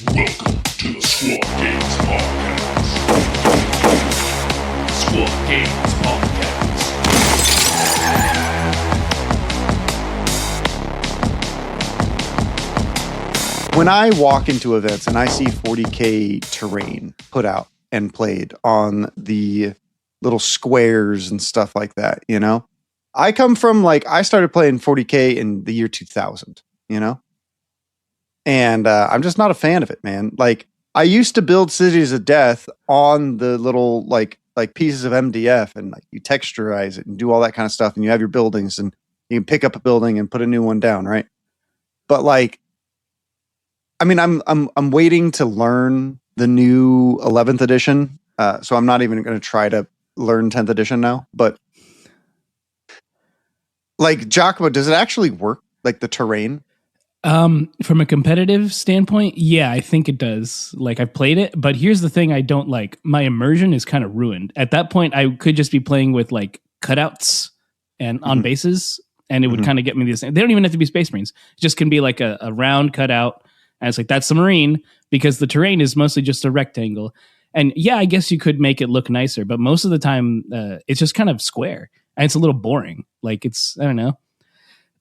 Welcome to the Squad Games Podcast. Squad Games Podcast. When I walk into events and I see 40K terrain put out and played on the little squares and stuff like that, you know, I come from I started playing 40K in the year 2000, you know, and I'm just not a fan of it, man. Like, I used to build Cities of Death on the little like pieces of MDF, and you texturize it and do all that kind of stuff, and you have your buildings and you can pick up a building and put a new one down, right? But I'm waiting to learn the new 11th edition, so I'm not even going to try to learn 10th edition now. But Giacomo, does it actually work? Like the terrain? From a competitive standpoint, yeah, I think it does. I've played it, but here's the thing I don't like. My immersion is kind of ruined. At that point, I could just be playing with cutouts and on bases, and it would kind of get me the same. They don't even have to be Space Marines. It just can be a round cutout, and it's that's the Marine, because the terrain is mostly just a rectangle. And yeah, I guess you could make it look nicer, but most of the time, it's just kind of square, and it's a little boring. I don't know.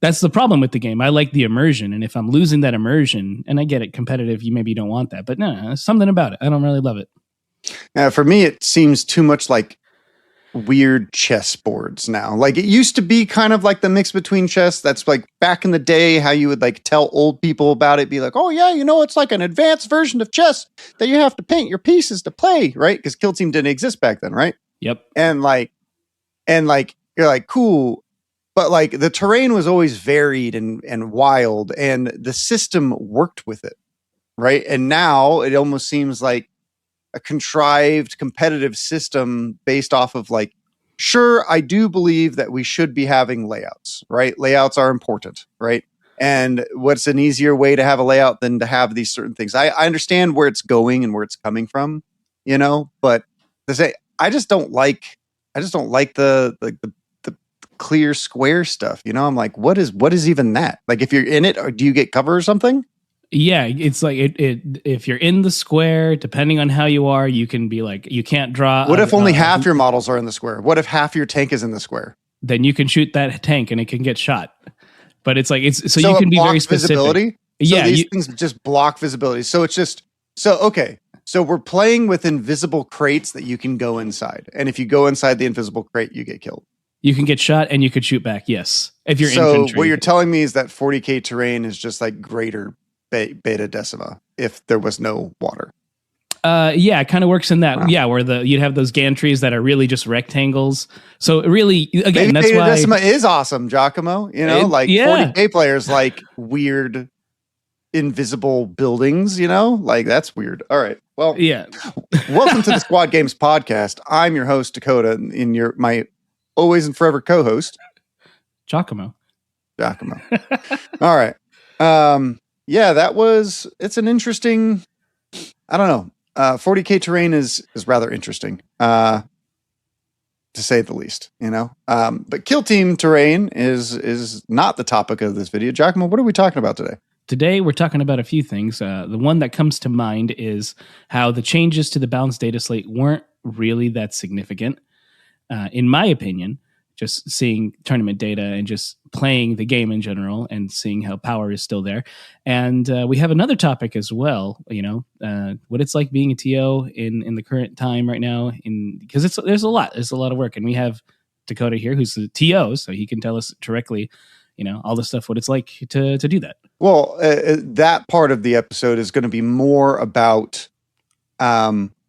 That's the problem with the game. I like the immersion, and if I'm losing that immersion, and I get it, competitive, you maybe don't want that, but no, there's something about it. I don't really love it. For me, it seems too much like weird chess boards now. It used to be kind of like the mix between chess. That's back in the day, how you would tell old people about it. Be like, oh yeah, it's like an advanced version of chess that you have to paint your pieces to play, right? Because Kill Team didn't exist back then, right? Yep. And you're like, cool. But the terrain was always varied and wild, and the system worked with it, right? And now it almost seems like a contrived competitive system based off of sure, I do believe that we should be having layouts, right? Layouts are important, right? And what's an easier way to have a layout than to have these certain things? I understand where it's going and where it's coming from, but I just don't like the clear square stuff. I'm like, what is even that? If you're in it, or do you get cover or something? Yeah, it's if you're in the square, depending on how you are, you can be you can't draw. What if only half your models are in the square? What if half your tank is in the square? Then you can shoot that tank and it can get shot. But so you can be very specific. Visibility? Yeah, these things just block visibility. So it's just okay. So we're playing with invisible crates that you can go inside, and if you go inside the invisible crate, you get killed. You can get shot and you could shoot back. Yes, if you're infantry. So what you're telling me is that 40K terrain is just greater beta decima if there was no water. Yeah, it kind of works in that. Wow. Yeah, where you'd have those gantries that are really just rectangles. So it really, again, maybe that's beta why decima is awesome, Giacomo. 40K players like weird invisible buildings. That's weird. All right. Well, yeah. Welcome to the Squad Games Podcast. I'm your host, Dakotah, and my always and forever co-host, Giacomo. All right. It's an interesting, I don't know. 40K terrain is rather interesting, to say the least, but Kill Team terrain is not the topic of this video. Giacomo, what are we talking about today? Today, we're talking about a few things. The one that comes to mind is how the changes to the balanced data slate weren't really that significant. In my opinion, just seeing tournament data and just playing the game in general and seeing how power is still there. And we have another topic as well, what it's like being a TO in the current time right now, because there's a lot of work. And we have Dakotah here, who's the TO, so he can tell us directly, all the stuff, what it's like to do that. Well, that part of the episode is going to be more about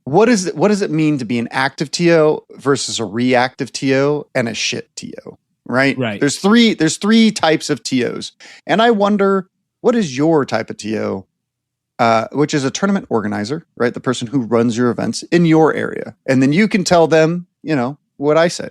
what does it mean to be an active TO versus a reactive TO and a shit TO, right? Right. There's three types of TOs, and I wonder, what is your type of TO, which is a tournament organizer, right? The person who runs your events in your area, and then you can tell them, what I say,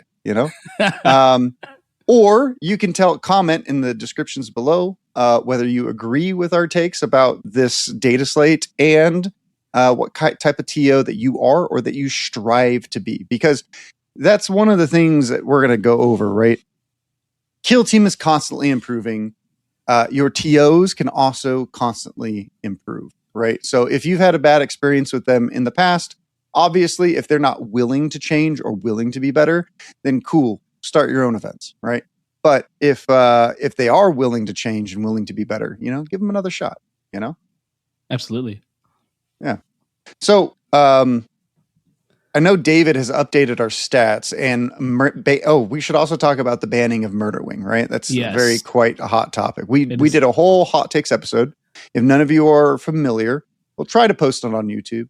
or you can comment in the descriptions below whether you agree with our takes about this data slate and what type of TO that you are or that you strive to be, because that's one of the things that we're going to go over, right? Kill Team is constantly improving. Your TOs can also constantly improve. right? So if you've had a bad experience with them in the past, obviously, if they're not willing to change or willing to be better, then cool, start your own events, right? But if they are willing to change and willing to be better, give them another shot, Absolutely. Yeah. So I know David has updated our stats, and we should also talk about the banning of Murderwing, right? That's quite a hot topic. We did a whole hot takes episode. If none of you are familiar, we'll try to post it on YouTube.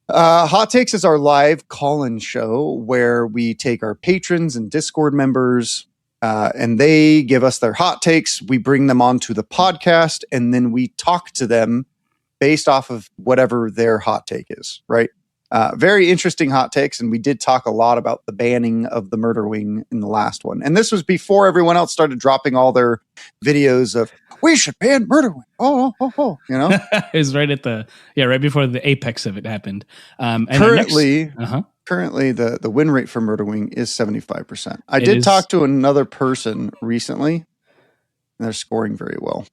Hot Takes is our live call-in show where we take our patrons and Discord members, and they give us their hot takes. We bring them onto the podcast, and then we talk to them based off of whatever their hot take is, right? Very interesting hot takes, and we did talk a lot about the banning of the Murderwing in the last one. And this was before everyone else started dropping all their videos of, we should ban Murderwing. It was right before the apex of it happened. And currently, the win rate for Murderwing is 75%. I did talk to another person recently, and they're scoring very well.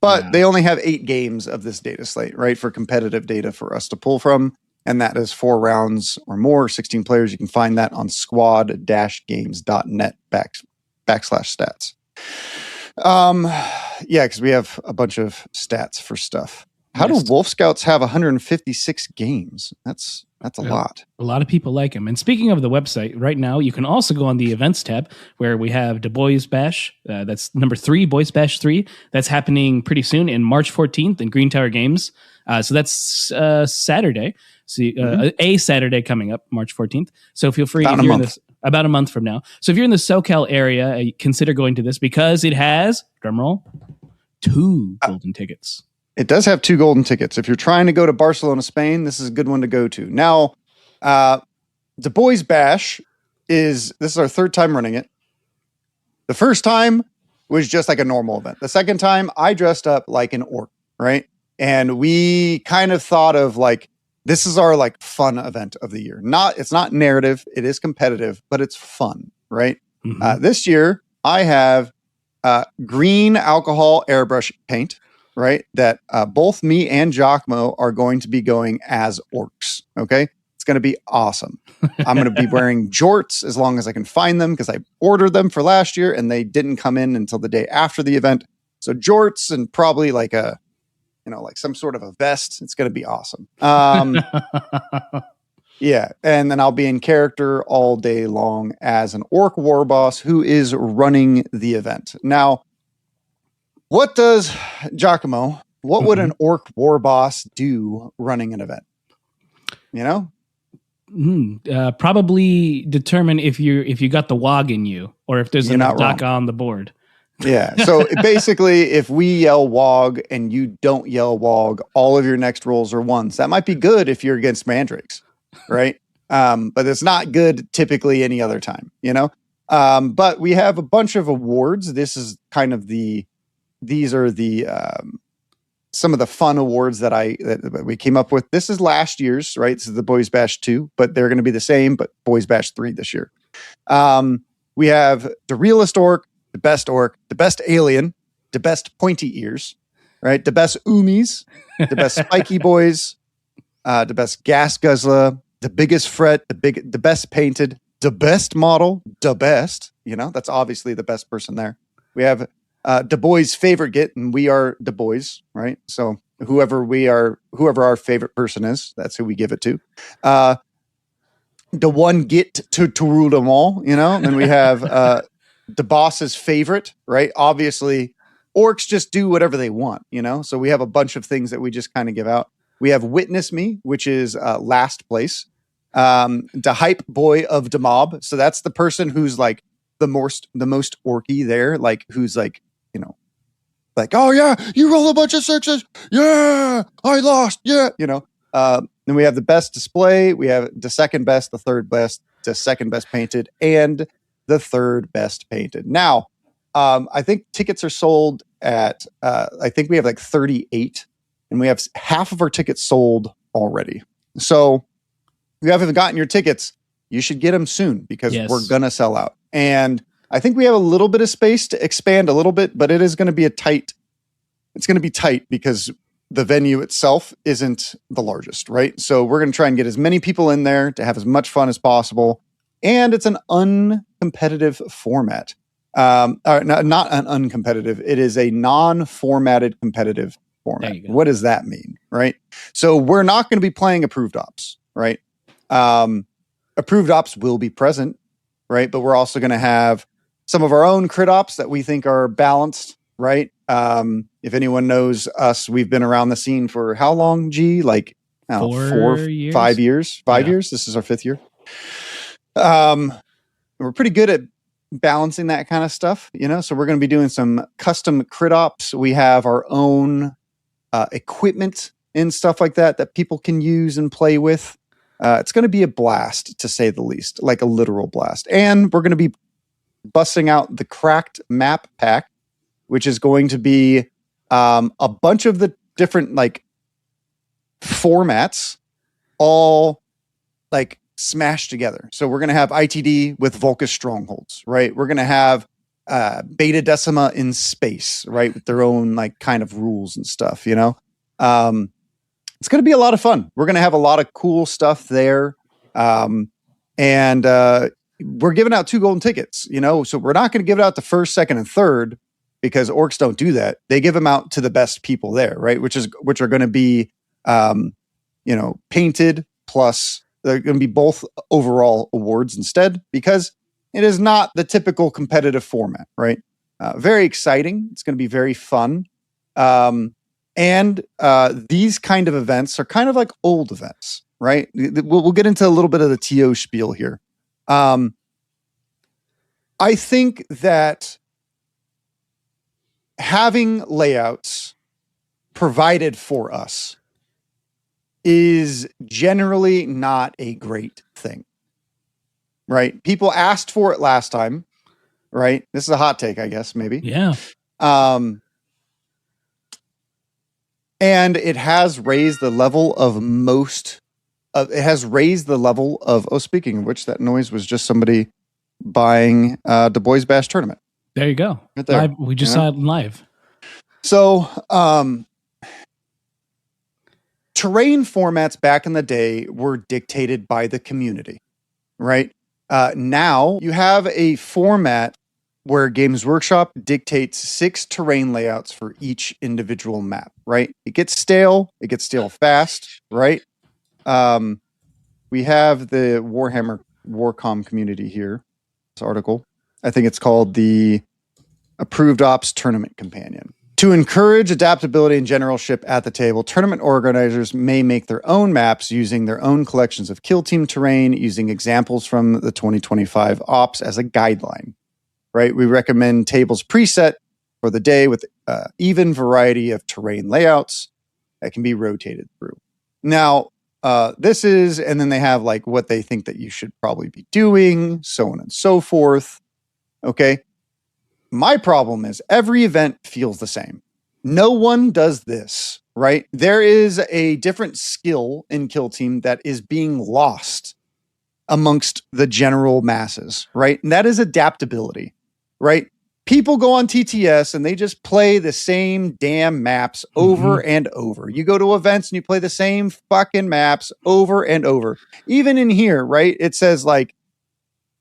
But they only have 8 games of this data slate, right, for competitive data for us to pull from. And that is 4 rounds or more, 16 players. You can find that on squad-games.net/stats. Because we have a bunch of stats for stuff. How do Wolf Scouts have 156 games? That's a lot. A lot of people like them. And speaking of the website, right now you can also go on the events tab where we have Du Bois Bash. That's number 3, Boys Bash 3. That's happening pretty soon in March 14th in Green Tower Games. So that's Saturday. So a Saturday coming up, March 14th. So feel free if you're in this about a month from now. So if you're in the SoCal area, consider going to this because it has, drumroll, 2 golden tickets. It does have 2 golden tickets. If you're trying to go to Barcelona, Spain, this is a good one to go to. Now, Du Bois Bash this is our 3rd time running it. The first time was just like a normal event. The second time, I dressed up like an orc, right? And we kind of thought of like, this is our like fun event of the year. It's not narrative. It is competitive, but it's fun, right? Mm-hmm. This year, I have green alcohol airbrush paint, right? That both me and Giacomo are going to be going as orcs. Okay. It's going to be awesome. I'm going to be wearing jorts as long as I can find them because I ordered them for last year and they didn't come in until the day after the event. So jorts and probably like like some sort of a vest. It's going to be awesome. Yeah. And then I'll be in character all day long as an orc war boss who is running the event. Now, what does Giacomo, would an orc war boss do running an event? Probably determine if you got the WOG in you or if there's enough DACA on the board. Yeah. So basically, if we yell WOG and you don't yell WOG, all of your next rolls are 1s. That might be good if you're against mandrakes, right? But it's not good typically any other time, But we have a bunch of awards. This is kind of these are the some of the fun awards that we came up with. This is last year's, right? This is the Boys Bash 2, but they're going to be the same, but Boys Bash 3 this year. We have the realest orc, the best alien, the best pointy ears, right? The best Umis, the best spiky boys, the best gas guzzler, the biggest fret, the best painted, the best model, the best, that's obviously the best person there. We have Du Bois' favorite git, and we are Du Bois, right? So whoever our favorite person is, that's who we give it to. The one git to rule them all, and we have the boss's favorite, right? Obviously, orcs just do whatever they want, So we have a bunch of things that we just kind of give out. We have Witness Me, which is last place. The hype boy of the mob. So that's the person who's like the most orky there, like who's like, like, oh yeah, you roll a bunch of 6s. Yeah, I lost. Yeah, Then we have the best display. We have the second best, the third best, the second best painted, and the third best painted. Now, I think tickets are sold at, I think we have like 38, and we have half of our tickets sold already. So if you haven't gotten your tickets, you should get them soon because we're going to sell out. And I think we have a little bit of space to expand a little bit, but it is going to be it's going to be tight because the venue itself isn't the largest, right? So we're going to try and get as many people in there to have as much fun as possible. And it's an uncompetitive format. Not an uncompetitive. It is a non-formatted competitive format. What does that mean, right? So we're not going to be playing approved ops, right? Approved ops will be present, right? But we're also going to have some of our own crit ops that we think are balanced, right? If anyone knows us, we've been around the scene for how long, G? Like 4 years? 5 years? 5 years? This is our 5th year. We're pretty good at balancing that kind of stuff, you know? So we're going to be doing some custom crit ops. We have our own equipment and stuff like that people can use and play with. It's going to be a blast, to say the least, like a literal blast. And we're going to be busting out the cracked map pack, which is going to be a bunch of the different like formats all like smashed together. So we're going to have ITD with Vulcus strongholds, right? We're going to have Beta Decima in space, right? With their own like kind of rules and stuff, you know? It's going to be a lot of fun. We're going to have a lot of cool stuff there. And we're giving out 2 golden tickets, you know? So we're not going to give it out the 1st, 2nd, and 3rd, because orcs don't do that. They give them out to the best people there, right? Which are going to be, painted, plus they're going to be both overall awards instead, because it is not the typical competitive format, right? Very exciting. It's going to be very fun. And these kind of events are kind of like old events, right? We'll get into a little bit of the TO spiel here. I think that having layouts provided for us is generally not a great thing, right? People asked for it last time, right? This is a hot take, I guess, maybe. Yeah. And it has raised the level of speaking of which, that noise was just somebody buying the Boys Bash tournament. There you go. Right there. Live, we just saw it live. So, terrain formats back in the day were dictated by the community, right? Now you have a format where Games Workshop dictates 6 terrain layouts for each individual map, right? It gets stale fast, right? We have the Warhammer Warcom community here. This article, I think it's called the Approved Ops Tournament Companion. To encourage adaptability and generalship at the table, tournament organizers may make their own maps using their own collections of kill team terrain, using examples from the 2025 ops as a guideline, right? We recommend tables preset for the day with even variety of terrain layouts that can be rotated through. Now, this is, and then they have like what they think that you should probably be doing, so on and so forth. Okay. My problem is every event feels the same. No one does this, right? There is a different skill in Kill Team that is being lost amongst the general masses, right? And that is adaptability, right? People go on TTS and they just play the same damn maps over and over. You go to events and you play the same fucking maps over and over. Even in here, right? It says like,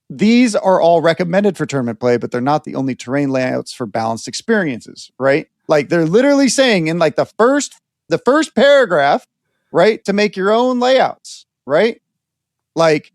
these are all recommended for tournament play, but they're not the only terrain layouts for balanced experiences, right? Like they're literally saying in like the first paragraph, right, to make your own layouts, right? Like,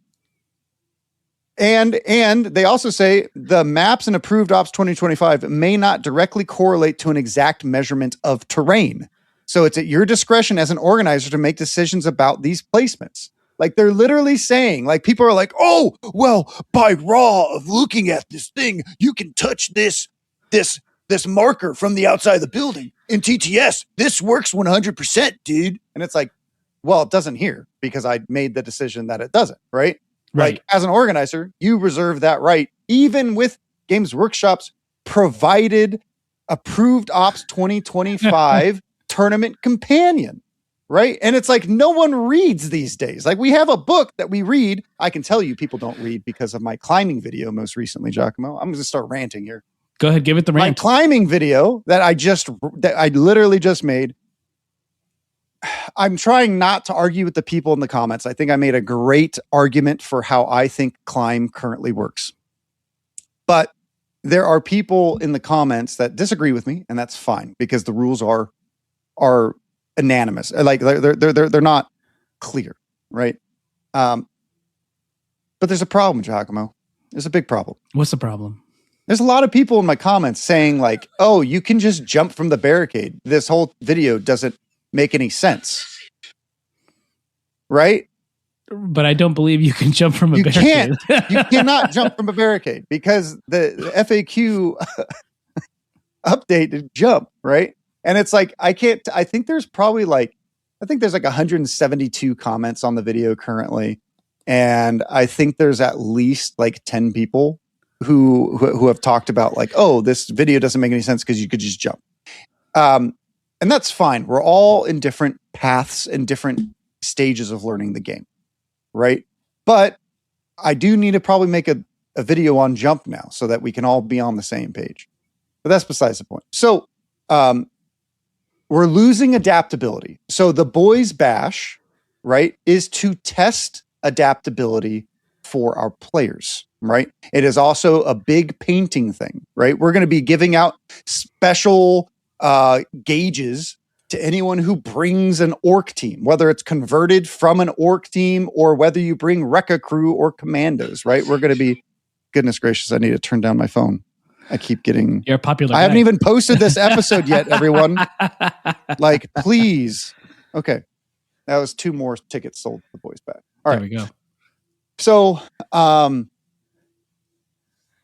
and they also say the maps in Approved Ops 2025 may not directly correlate to an exact measurement of terrain. So it's at your discretion as an organizer to make decisions about these placements. Like they're literally saying, like people are like, oh, well, by raw of looking at this thing, you can touch this marker from the outside of the building. In TTS, this works 100%, dude. And it's like, well, it doesn't here because I made the decision that it doesn't, right? Like as an organizer, you reserve that right, even with Games Workshop's provided Approved Ops 2025 tournament companion. Right. And it's like no one reads these days. Like we have a book that we read. I can tell you people don't read because of my climbing video most recently, Giacomo. I'm going to start ranting here. Go ahead. Give it the rant. My climbing video that I literally just made I'm trying not to argue with the people in the comments. I think I made a great argument for how I think Climb currently works. But there are people in the comments that disagree with me, and that's fine because the rules are unanimous. Like they're not clear, right? But there's a problem, Giacomo. There's a big problem. What's the problem? There's a lot of people in my comments saying like, "Oh, you can just jump from the barricade. This whole video doesn't make any sense." Right? But I don't believe you can jump from a barricade. You cannot jump from a barricade because the FAQ updated jump, right? And it's like, I think there's probably like 172 comments on the video currently. And I think there's at least like 10 people who have talked about like, oh, this video doesn't make any sense because you could just jump. And that's fine. We're all in different paths and different stages of learning the game, right? But I do need to probably make a video on jump now so that we can all be on the same page. But that's besides the point. So we're losing adaptability. So the boys bash, right, is to test adaptability for our players, right? It is also a big painting thing, right? We're going to be giving out special gauges to anyone who brings an orc team, whether it's converted from an orc team or whether you bring Rekka crew or commandos, right? We're going to be, goodness gracious, I need to turn down my phone. I keep getting... You're a popular I guy. haven't even posted this episode yet, everyone. Like, please. Okay. That was 2 more tickets sold to the boys back. All right. There we go. So,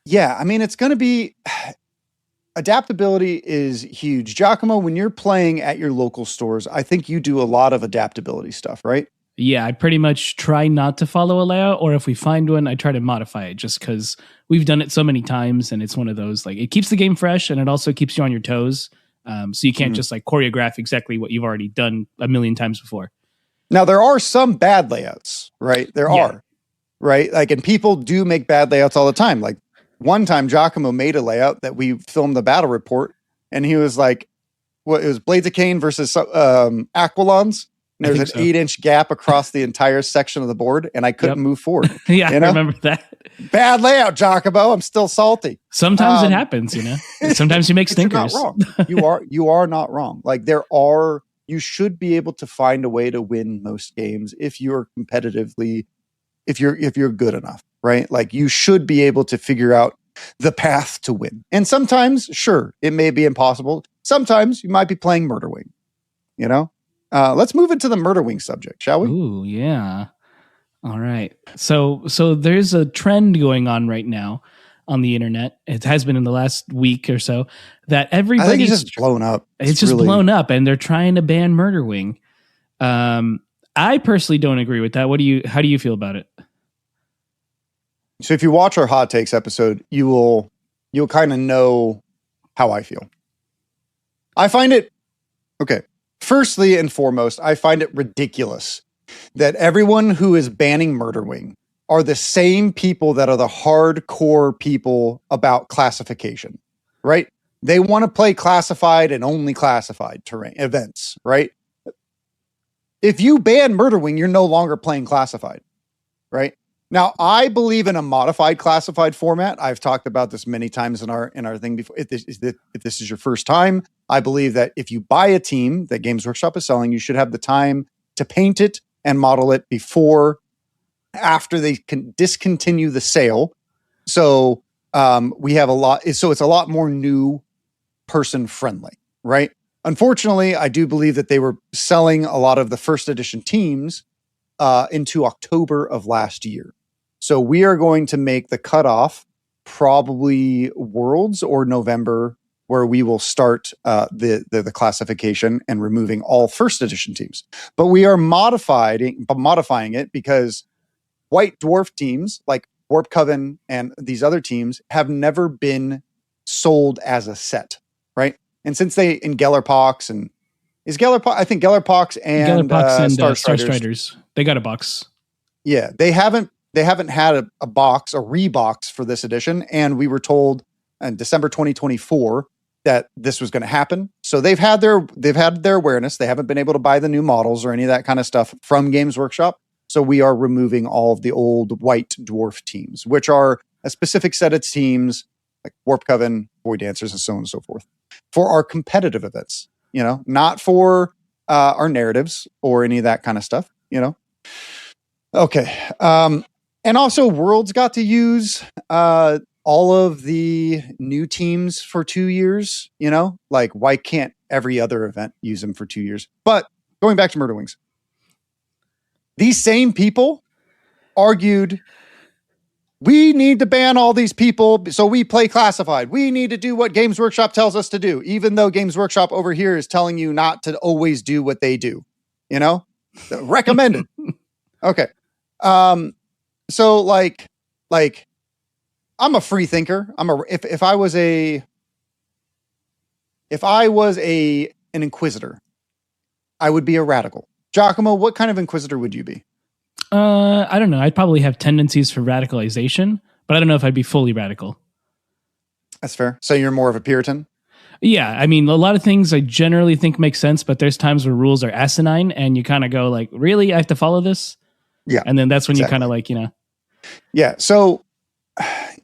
yeah, I mean, it's going to be... Adaptability is huge. Giacomo, when you're playing at your local stores, I think you do a lot of adaptability stuff, right? Yeah, I pretty much try not to follow a layout, or if we find one, I try to modify it just because we've done it so many times, and it's one of those, like, it keeps the game fresh, and it also keeps you on your toes, so you can't just, like, choreograph exactly what you've already done a million times before. Now, there are some bad layouts, right? There are, right? Like, and people do make bad layouts all the time. Like, one time, Giacomo made a layout that we filmed the battle report, and he was like, "What? It was Blades of Cain versus Aquilons." And there's an 8-inch gap across the entire section of the board, and I couldn't move forward. Yeah, I remember that. Bad layout, Giacomo. I'm still salty. Sometimes it happens, you know. Sometimes you make stinkers. You're not wrong. You are not wrong. Like you should be able to find a way to win most games if you're competitively, if you're good enough. Right? Like you should be able to figure out the path to win. And sometimes, sure, it may be impossible. Sometimes you might be playing Murderwing, you know? Let's move into the Murderwing subject, shall we? Ooh, yeah. All right. So there's a trend going on right now on the internet. It has been in the last week or so that everybody's... I think it's just blown up. It's just really blown up, and they're trying to ban Murderwing. I personally don't agree with that. How do you feel about it? So if you watch our hot takes episode, you'll kind of know how I feel. I find it okay. Firstly and foremost, I find it ridiculous that everyone who is banning Murderwing are the same people that are the hardcore people about classification, right? They want to play classified and only classified terrain events, right? If you ban Murderwing, you're no longer playing classified, right? Now, I believe in a modified classified format. I've talked about this many times in our thing before. If this is your first time, I believe that if you buy a team that Games Workshop is selling, you should have the time to paint it and model it after they can discontinue the sale. So we have a lot. So it's a lot more new person friendly, right? Unfortunately, I do believe that they were selling a lot of the first edition teams into October of last year. So we are going to make the cutoff probably Worlds or November, where we will start the classification and removing all first edition teams. But we are modifying it because White Dwarf teams like Warp Coven and these other teams have never been sold as a set, right? And since they in Gellerpox and is Gellerpox, I think Gellerpox and Star Striders, they got a box. Yeah, they haven't had a box, a rebox for this edition, and we were told in December 2024 that this was going to happen. So they've had their awareness. They haven't been able to buy the new models or any of that kind of stuff from Games Workshop. So we are removing all of the old white dwarf teams, which are a specific set of teams like Warp Coven, Void Dancers, and so on and so forth for our competitive events, not for our narratives or any of that kind of stuff, Okay. And also Worlds got to use all of the new teams for 2 years, like why can't every other event use them for 2 years? But going back to Murderwings, these same people argued, we need to ban all these people so we play classified. We need to do what Games Workshop tells us to do, even though Games Workshop over here is telling you not to always do what they do, recommended. Okay. So like I'm a free thinker. If I was an inquisitor, I would be a radical. Giacomo, what kind of inquisitor would you be? I don't know. I'd probably have tendencies for radicalization, but I don't know if I'd be fully radical. That's fair. So you're more of a Puritan? Yeah. I mean, a lot of things I generally think make sense, but there's times where rules are asinine and you kind of go like, really? I have to follow this? Yeah. And then that's when you kind of like, Yeah. So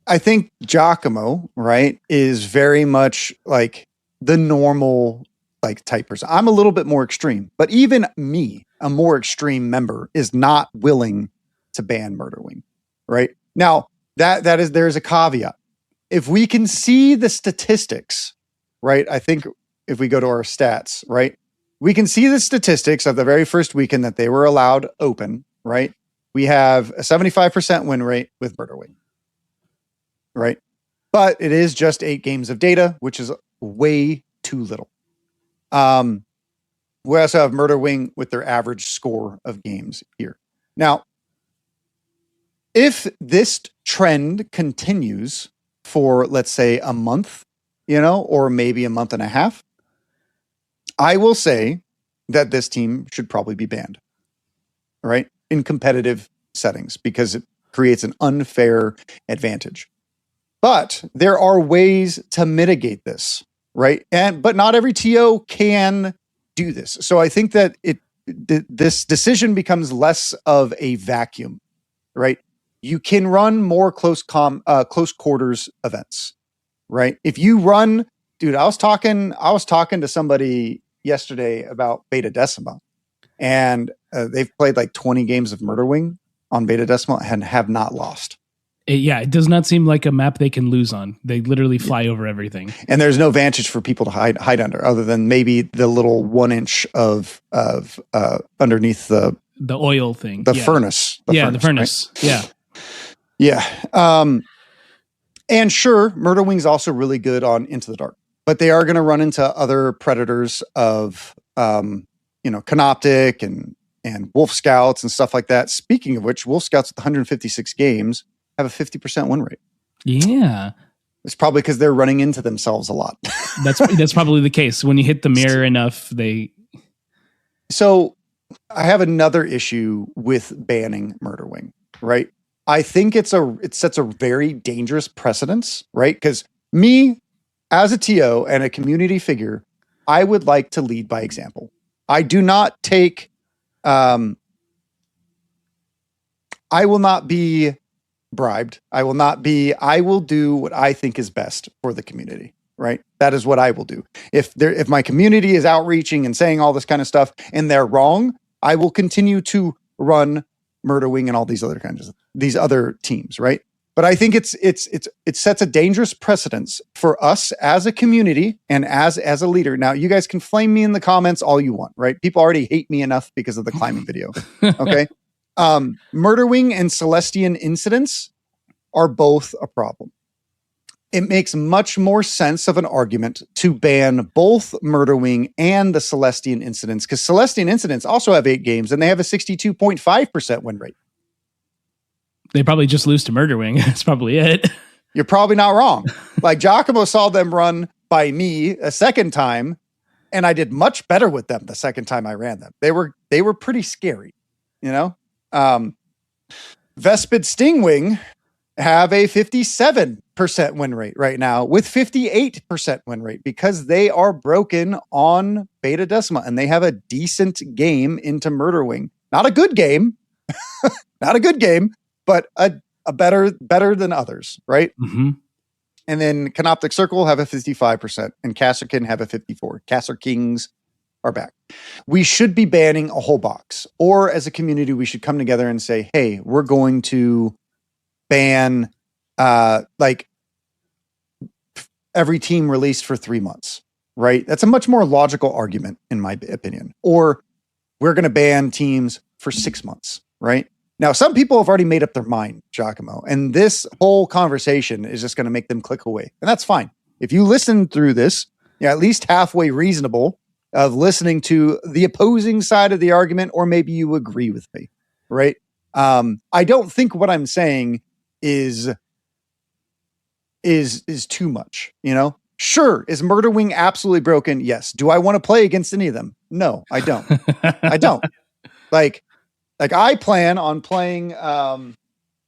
I think Giacomo, right, is very much like the normal like type person. I'm a little bit more extreme, but even me, a more extreme member, is not willing to ban Murderwing, right? Now, there's a caveat. If we can see the statistics, right? I think if we go to our stats, right, we can see the statistics of the very first weekend that they were allowed open, right? We have a 75% win rate with Murderwing, right? But it is just 8 games of data, which is way too little. We also have Murderwing with their average score of games here. Now, if this trend continues for, let's say, a month, or maybe a month and a half, I will say that this team should probably be banned, right? In competitive settings, because it creates an unfair advantage. But there are ways to mitigate this, right? But not every TO can do this. So I think that this decision becomes less of a vacuum, right? You can run more close quarters events, right? If you run, dude, I was talking to somebody yesterday about Beta Decima, and they've played like 20 games of Murderwing on Beta Decima and have not lost. It does not seem like a map they can lose on. They literally fly over everything. And there's no vantage for people to hide under, other than maybe the little 1 inch of underneath the oil thing. The furnace. The furnace. Right? Yeah. And sure, Murderwing's also really good on Into the Dark, but they are going to run into other predators of Canoptic and Wolf Scouts and stuff like that. Speaking of which, Wolf Scouts with 156 games have a 50% win rate. Yeah. It's probably because they're running into themselves a lot. That's probably the case. When you hit the mirror enough, So I have another issue with banning Murderwing, right? I think it sets a very dangerous precedence, right? Because me, as a TO and a community figure, I would like to lead by example. I do not take, I will not be bribed. I will do what I think is best for the community, right? That is what I will do. If my community is outreaching and saying all this kind of stuff and they're wrong, I will continue to run Murderwing and all these other teams, right? But I think it sets a dangerous precedence for us as a community and as a leader. Now, you guys can flame me in the comments all you want, right? People already hate me enough because of the climbing video. Okay. Murderwing and Celestian incidents are both a problem. It makes much more sense of an argument to ban both Murderwing and the Celestian incidents, because Celestian incidents also have 8 games and they have a 62.5% win rate. They probably just lose to Murderwing. That's probably it. You're probably not wrong. Like Giacomo saw them run by me a second time, and I did much better with them the second time I ran them. They were pretty scary, Vespid Stingwing have a 57% win rate right now with 58% win rate because they are broken on Beta Decima and they have a decent game into Murderwing. Not a good game, not a good game, but a better than others, right? Mm-hmm. And then Canoptic Circle have a 55% and Kasserkin have a 54. Kasser Kings are back. We should be banning a whole box, or as a community, we should come together and say, hey, we're going to ban like every team released for 3 months, right? That's a much more logical argument, in my opinion. Or we're going to ban teams for 6 months, right? Now, some people have already made up their mind, Giacomo, and this whole conversation is just going to make them click away. And that's fine. If you listen through this, you're at least halfway reasonable of listening to the opposing side of the argument, or maybe you agree with me, right? I don't think what I'm saying is too much, you know? Sure, is Murderwing absolutely broken? Yes. Do I want to play against any of them? No, I don't. I don't. Like I plan on playing,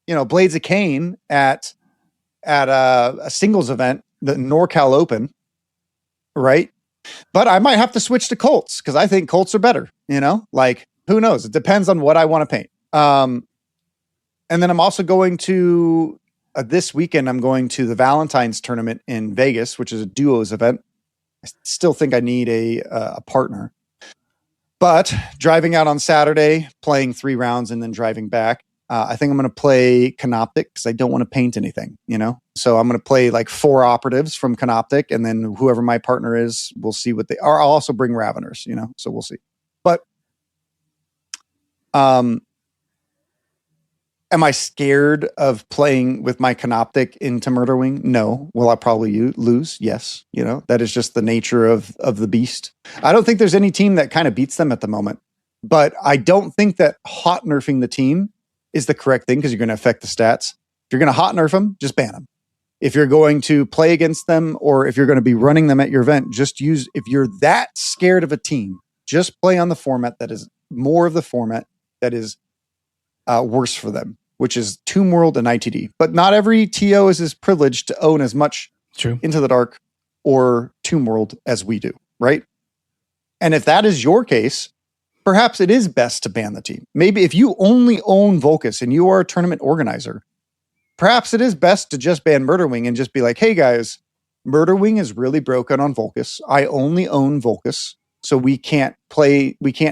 Blades of Cain at a singles event, the NorCal Open, right? But I might have to switch to Colts because I think Colts are better, you know? Like, who knows? It depends on what I want to paint. And then I'm also going to, this weekend, I'm going to the Valentine's tournament in Vegas, which is a duos event. I still think I need a partner. But driving out on Saturday, playing 3 rounds and then driving back, I think I'm going to play Canoptic because I don't want to paint anything, you know? So I'm going to play like 4 operatives from Canoptic, and then whoever my partner is, we'll see what they are. I'll also bring Raveners, you know? So we'll see. But am I scared of playing with my Canoptic into Murderwing? No. Will I probably lose? Yes. You know, that is just the nature of the beast. I don't think there's any team that kind of beats them at the moment, but I don't think that hot nerfing the team is the correct thing because you're going to affect the stats. If you're going to hot nerf them, just ban them. If you're going to play against them, or if you're going to be running them at your event, if you're that scared of a team, just play on the format that is more of the format that is worse for them, which is Tomb World and ITD. But not every TO is as privileged to own as much Into the Dark or Tomb World as we do, right? And if that is your case, perhaps it is best to ban the team. Maybe if you only own Volcus and you are a tournament organizer, perhaps it is best to just ban Murderwing and just be like, hey guys, Murderwing is really broken on Volcus. I only own Volcus, so we can't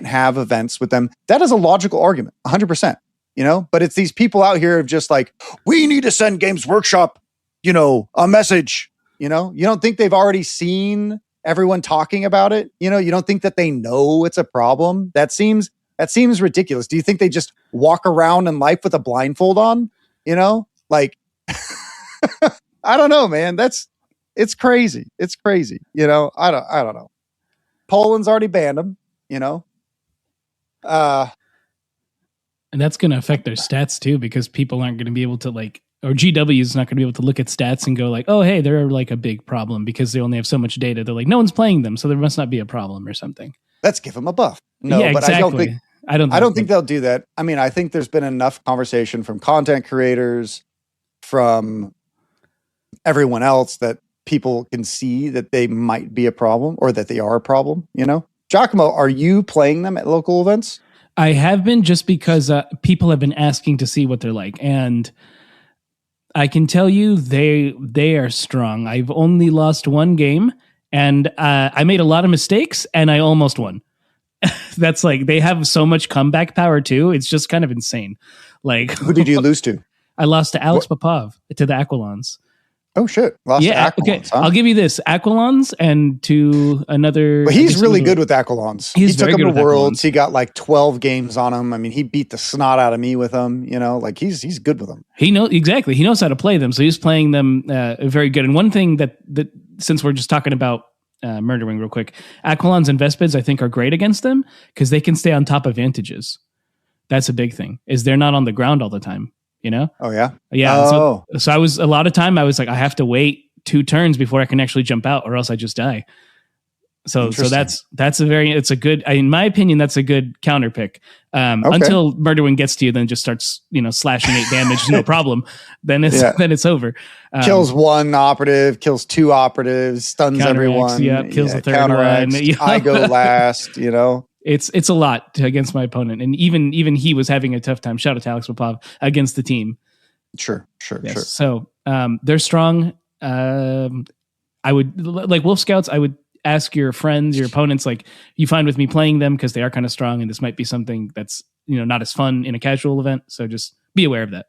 have events with them. That is a logical argument, 100%. You know, but it's these people out here of just like, we need to send Games Workshop, you know, a message. You know, you don't think they've already seen everyone talking about it? You know, you don't think that they know it's a problem? That seems ridiculous. Do you think they just walk around in life with a blindfold on? You know, like, I don't know, man. It's crazy. It's crazy. You know, I don't know. Poland's already banned them, you know. And that's going to affect their stats too, because people aren't going to be able to or GW is not going to be able to look at stats and go like, oh, hey, they're like a big problem because they only have so much data. They're like, no one's playing them, so there must not be a problem or something. Let's give them a buff. No, yeah, but exactly. I don't think they'll do that. I mean, I think there's been enough conversation from content creators, from everyone else, that people can see that they might be a problem or that they are a problem, you know? Giacomo, are you playing them at local events? I have been, just because people have been asking to see what they're like. And I can tell you they are strong. I've only lost 1 game, and I made a lot of mistakes, and I almost won. That's like, they have so much comeback power too. It's just kind of insane. Like, who did you lose to? I lost to Alex Popov, to the Aquilons. Oh shit! Lost to Aquilons, okay. Huh? I'll give you this: Aquilons, and to another. But he's really good with Aquilons. He took him to Worlds. Aquilons. He got like 12 games on him. I mean, he beat the snot out of me with them. You know, like he's good with them. He knows how to play them. So he's playing them very good. And one thing that since we're just talking about Murderwing real quick, Aquilons and Vespids I think are great against them because they can stay on top of vantages. That's a big thing. Is they're not on the ground all the time. You know? Oh yeah. Yeah. Oh. So I was a lot of time I was like, I have to wait 2 turns before I can actually jump out, or else I just die. So Interesting. that's a good, in my opinion, that's a good counter pick. Okay. Until Murderwing gets to you, then just starts, slashing 8 damage, no problem. Then it's over. Kills one operative, kills 2 operatives, stuns Counteracts, everyone. yeah, kills the third counteracts. one. I go last. It's a lot against my opponent, and even he was having a tough time. Shout out to Alex Popov against the team. Sure. So they're strong. I would like Wolf Scouts. I would ask your friends, your opponents, like, you fine with me playing them because they are kind of strong, and this might be something that's not as fun in a casual event. So just be aware of that.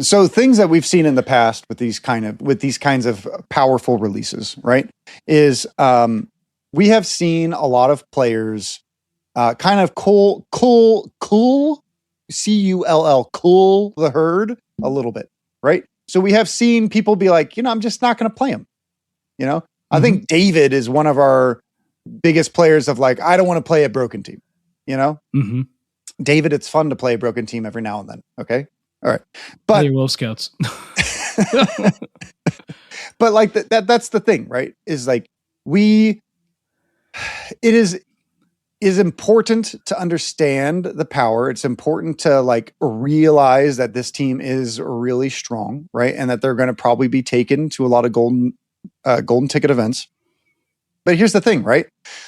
So things that we've seen in the past with these kinds of powerful releases, right? Is we have seen a lot of players kind of cool CULL the herd a little bit, right? So we have seen people be like, I'm just not going to play him. I think David is one of our biggest players of like, I don't want to play a broken team. David, it's fun to play a broken team every now and then. Okay. All right. But your Wolf Scouts. But like that's the thing, right? Is like it is important to understand the power. It's important to like realize that this team is really strong, right? And that they're going to probably be taken to a lot of golden ticket events. But here's the thing, right?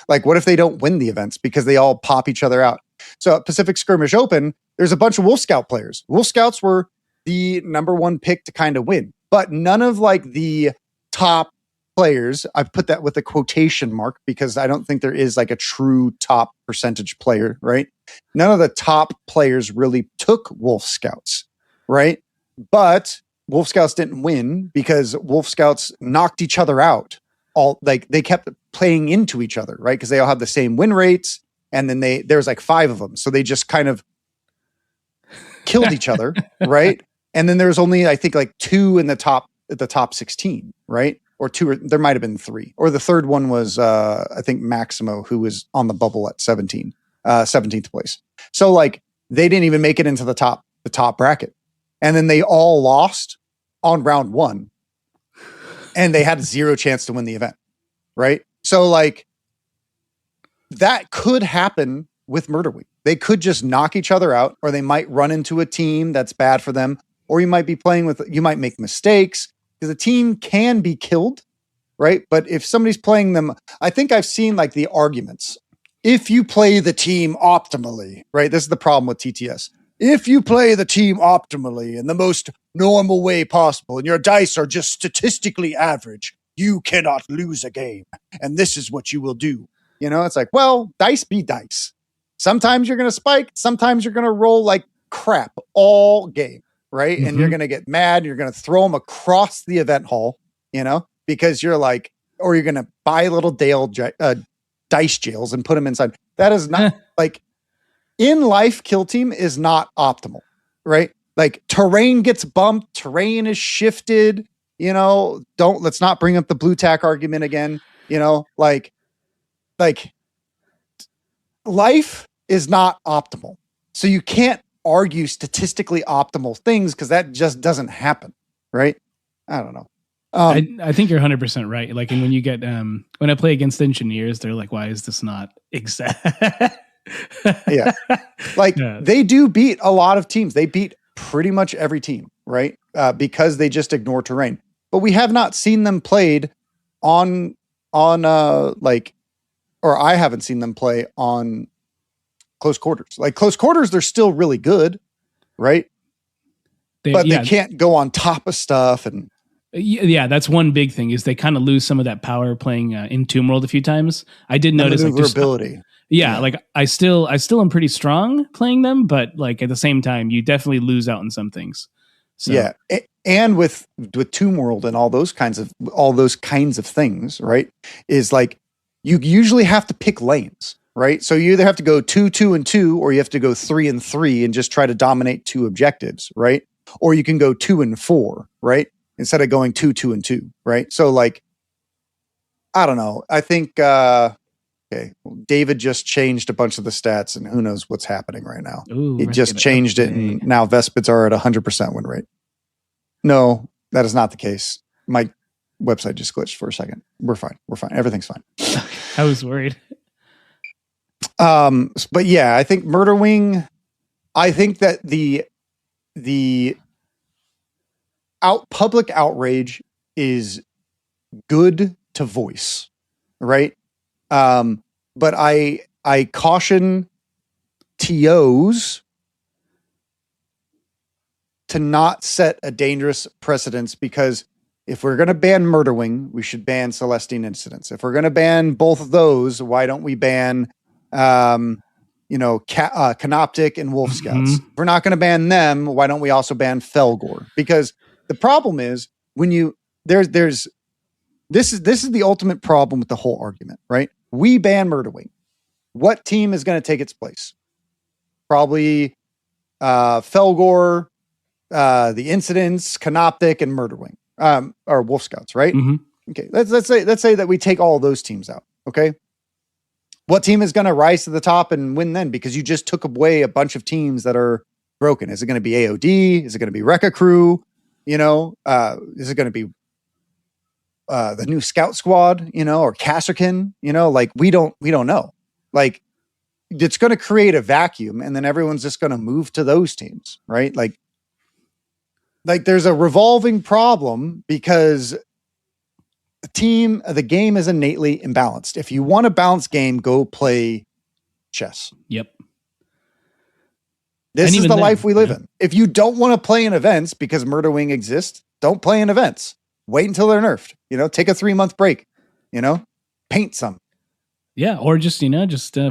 Like, what if they don't win the events because they all pop each other out? So at Pacific Skirmish Open, there's a bunch of Wolf Scout players. Wolf Scouts were the number one pick to kind of win, but none of like the top players, I put that with a quotation mark because I don't think there is like a true top percentage player, right? None of the top players really took Wolf Scouts, right? But Wolf Scouts didn't win because Wolf Scouts knocked each other out. All like they kept playing into each other, right? Because they all have the same win rates, and then there's like 5 of them, so they just kind of killed each other, right? And then there's only I think like 2 in the top 16, right? Or 2, or there might have been 3, or the third one was I think Maximo, who was on the bubble at 17th place. So like they didn't even make it into the top bracket, and then they all lost on round 1. And they had 0 chance to win the event, right? So like that could happen with Murderwing. They could just knock each other out, or they might run into a team that's bad for them, or you might make mistakes because a team can be killed, right? But if somebody's playing them, I think I've seen like the arguments. If you play the team optimally, right? This is the problem with TTS. If you play the team optimally in the most normal way possible, and your dice are just statistically average, you cannot lose a game. And this is what you will do. It's like, well, dice be dice. Sometimes you're going to spike. Sometimes you're going to roll like crap all game, right? And you're going to get mad. You're going to throw them across the event hall, because you're like, or you're going to buy little dice jails and put them inside. That is not like... In life, Kill Team is not optimal, right? Like terrain gets bumped, terrain is shifted, let's not bring up the blue tack argument again, like life is not optimal. So you can't argue statistically optimal things because that just doesn't happen, right? I don't know. I think you're 100% right. Like, and when you get, when I play against engineers, they're like, why is this not exact? Yeah. Like they do beat a lot of teams. They beat pretty much every team, right? Because they just ignore terrain. But we have not seen them played on like, or I haven't seen them play on close quarters. Like close quarters, they're still really good, right? But they can't go on top of stuff. And yeah, that's one big thing is they kind of lose some of that power playing in Tomb World a few times. I did notice like maneuverability. Yeah, like I still am pretty strong playing them, but like at the same time, you definitely lose out on some things. So. Yeah, and with Tomb World and all those kinds of things, right? Is like you usually have to pick lanes, right? So you either have to go 2, 2, and 2, or you have to go 3 and 3 and just try to dominate 2 objectives, right? Or you can go 2 and 4, right? Instead of going 2, 2, and 2, right? So like, I don't know. I think. Okay, David just changed a bunch of the stats, and who knows what's happening right now. Ooh, he just changed it, and now Vespids are at 100% win rate. No, that is not the case. My website just glitched for a second. We're fine. Everything's fine. I was worried. But yeah, I think Murderwing, I think that the public outrage is good to voice, right? But I caution TOs to not set a dangerous precedence, because if we're going to ban Murderwing, we should ban Celestine Incidents. If we're going to ban both of those, why don't we ban, Canoptic and Wolf Scouts? If we're not going to ban them, why don't we also ban Felgor? Because the problem is when this is the ultimate problem with the whole argument, right? We ban Murderwing. What team is going to take its place? Probably Felgor, the Incidents, Canoptic, and Murderwing, or Wolf Scouts, right? Mm-hmm. Okay, let's say that we take all those teams out. Okay, what team is going to rise to the top and win then? Because you just took away a bunch of teams that are broken. Is it going to be AOD? Is it going to be Rekka Crew? Is it going to be the new Scout Squad? Or Kasserkin? We don't know. Like, it's going to create a vacuum, and then everyone's just going to move to those teams, right? Like there's a revolving problem because the game is innately imbalanced. If you want a balanced game, go play chess. Yep. This is the life we live in. If you don't want to play in events because Murderwing exists, don't play in events. Wait until they're nerfed. Take a 3-month break. Paint some. Yeah, or just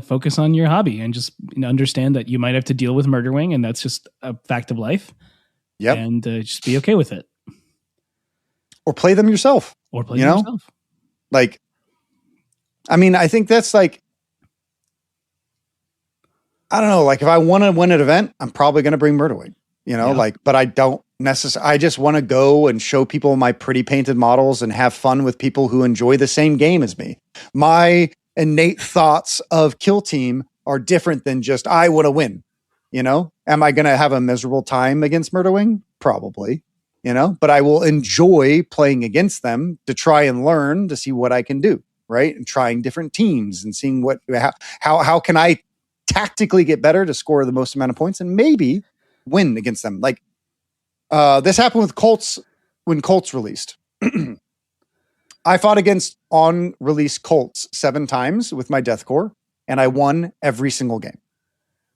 focus on your hobby and just understand that you might have to deal with Murderwing, and that's just a fact of life. Yep. And just be okay with it. Or play them yourself. Like, I mean, I think that's like, I don't know, like if I want to win an event, I'm probably going to bring Murderwing, but I don't necessarily, I just want to go and show people my pretty painted models and have fun with people who enjoy the same game as me. My innate thoughts of Kill Team are different than just, I want to win, Am I going to have a miserable time against Murderwing? Probably. But I will enjoy playing against them to try and learn to see what I can do, right? And trying different teams and seeing how can I tactically get better to score the most amount of points and maybe win against them. Like this happened with Colts when Colts released. I fought against on-release Colts 7 times with my Deathcore, and I won every single game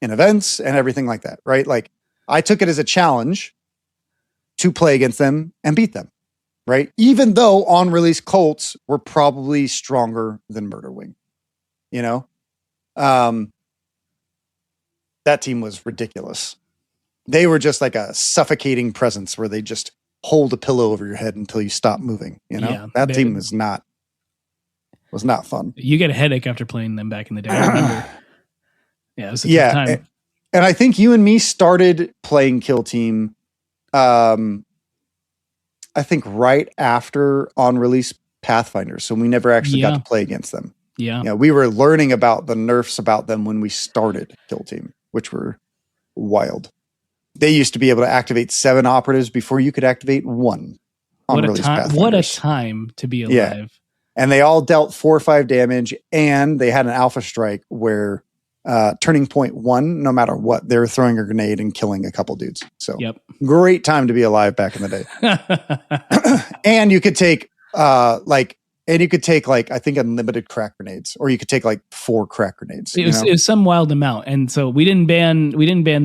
in events and everything like that, right? Like I took it as a challenge to play against them and beat them, right? Even though on-release Colts were probably stronger than Murderwing, that team was ridiculous. They were just like a suffocating presence where they just hold a pillow over your head until you stop moving. That team was not fun. You get a headache after playing them back in the day. I remember. Yeah, it was a tough time. And I think you and me started playing Kill Team. I think right after on release Pathfinder, so we never actually got to play against them. Yeah, we were learning about the nerfs about them when we started Kill Team, which were wild. They used to be able to activate 7 operatives before you could activate 1. What a time to be alive! Yeah. And they all dealt 4 or 5 damage, and they had an alpha strike where turning point 1, no matter what, they were throwing a grenade and killing a couple dudes. So great time to be alive back in the day. And you could take I think unlimited crack grenades, or you could take like 4 crack grenades. It was some wild amount, and so we didn't ban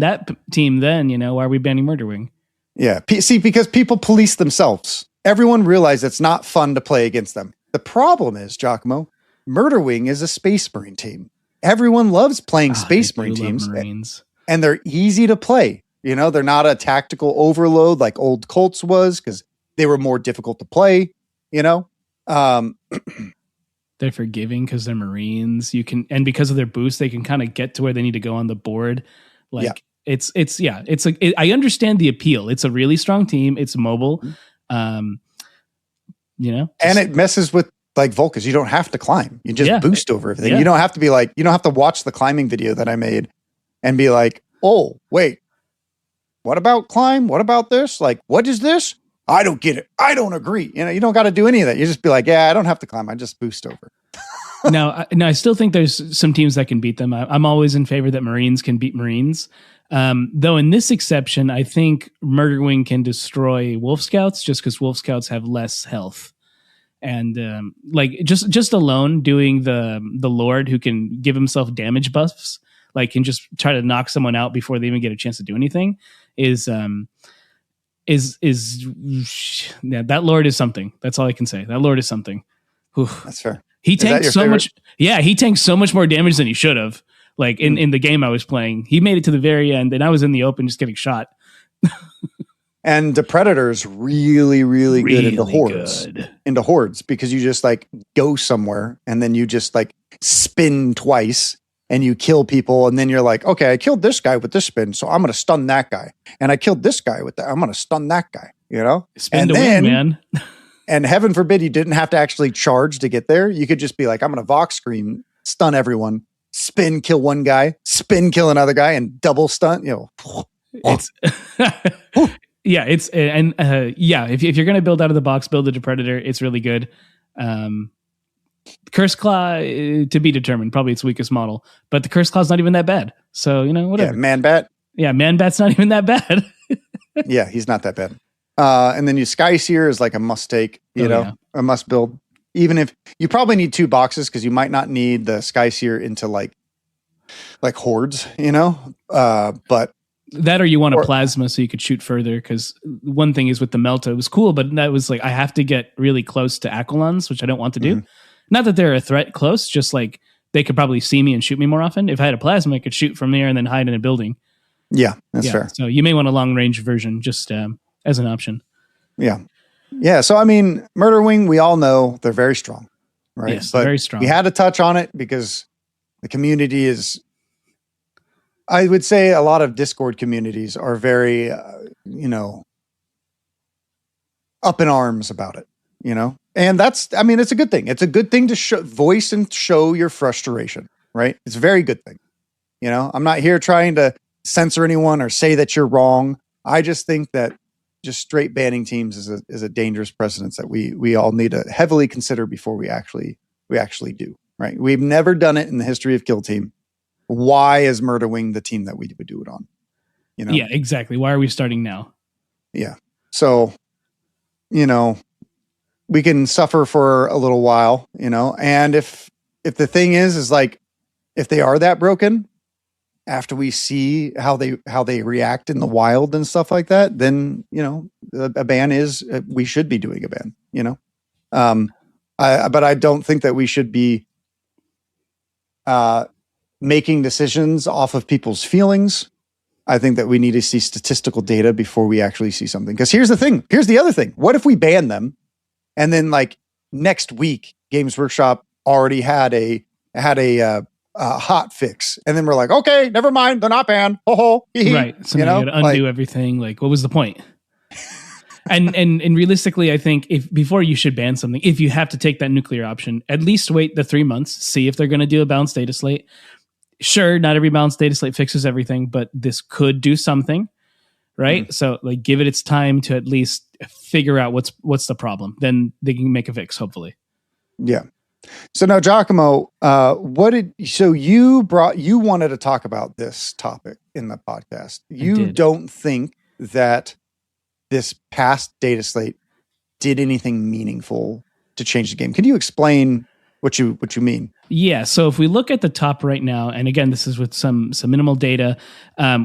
that team then. Why are we banning Murderwing? Yeah, see, because people police themselves. Everyone realized it's not fun to play against them. The problem is, Giacomo, Murderwing is a Space Marine team. Everyone loves playing Space Marine teams, and they're easy to play. They're not a tactical overload like old Colts was, because they were more difficult to play. They're forgiving because they're Marines. And because of their boost, they can kind of get to where they need to go on the board. I understand the appeal. It's a really strong team. It's mobile. And it messes with like Volkas. You don't have to climb. You just boost over everything. You don't have to be like, you don't have to watch the climbing video that I made and be like, oh, wait, what about climb? What about this? Like, what is this? I don't get it. I don't agree. You know, you don't got to do any of that. You just be like, yeah, I don't have to climb. I just boost over. Now, I still think there's some teams that can beat them. I'm always in favor that Marines can beat Marines. Though in this exception, I think Murderwing can destroy Wolf Scouts just because Wolf Scouts have less health. And like just alone doing the Lord who can give himself damage buffs, like can just try to knock someone out before they even get a chance to do anything, is yeah, that Lord is something. That's all I can say. That Lord is something. Whew. That's fair. He tanks so much. Yeah, he tanks so much more damage than he should have. Like in the game I was playing, he made it to the very end, and I was in the open just getting shot. And the Predator's really, really good into hordes. Into hordes, because you just like go somewhere and then you just like spin twice and you kill people, and then you're like, okay, I killed this guy with this spin, so I'm gonna stun that guy. And I killed this guy with that, I'm gonna stun that guy, you know? Spin to win, man. And heaven forbid you didn't have to actually charge to get there. You could just be like, I'm gonna Vox Scream, stun everyone, spin, kill one guy, spin, kill another guy, and double stun, you know. It's yeah, it's and yeah, if you're gonna build out of the box, build a Predator. It's really good. Curse Claw to be determined, probably its weakest model, but the Curse Claw's not even that bad. So you know, whatever. Yeah, Man Bat. Yeah, Man Bat's not even that bad. Yeah, he's not that bad. And then you Sky Seer is like a must take, you know, a must build. Even if you probably need 2 boxes, because you might not need the Sky Seer into like hordes, you know. But that, or you want a plasma so you could shoot further, because one thing is with the Melta, it was cool, but that was like I have to get really close to Aquilons, which I don't want to do. Mm-hmm. Not that they're a threat close, just like they could probably see me and shoot me more often. If I had a plasma, I could shoot from there and then hide in a building. Yeah, that's fair. So you may want a long range version just as an option. Yeah. Yeah. So, I mean, Murderwing, we all know they're very strong, right? Yes, but very strong. We had to touch on it because the community is, I would say a lot of Discord communities are very, you know, up in arms about it, you know? And that's, I mean, it's a good thing. It's a good thing to voice and show your frustration, right? It's a very good thing. You know, I'm not here trying to censor anyone or say that you're wrong. I just think that just straight banning teams is a dangerous precedence that we all need to heavily consider before we actually do, right? We've never done it in the history of Kill Team. Why is Murderwing the team that we would do it on? You know? Yeah, exactly. Why are we starting now? Yeah. So, you know, we can suffer for a little while, you know, and if the thing is like, if they are that broken, after we see how they react in the wild and stuff like that, then, you know, a ban is, we should be doing a ban, you know? But I don't think that we should be, making decisions off of people's feelings. I think that we need to see statistical data before we actually see something. Because here's the thing. Here's the other thing. What if we ban them, and then like next week, Games Workshop already had a hot fix, and then we're like, okay, never mind, they're not banned. Ho. Right. So you know, you gotta undo everything. Like, what was the point? and realistically, I think before you should ban something, if you have to take that nuclear option, at least wait the 3 months, see if they're going to do a balanced data slate. Sure, not every balanced data slate fixes everything, but this could do something, right? Mm-hmm. So like give it its time to at least figure out what's the problem. Then they can make a fix, hopefully. Yeah. So now, Giacomo, you wanted to talk about this topic in the podcast. You don't think that this past data slate did anything meaningful to change the game. Can you explain what you mean? Yeah. So if we look at the top right now, and again, this is with some minimal data,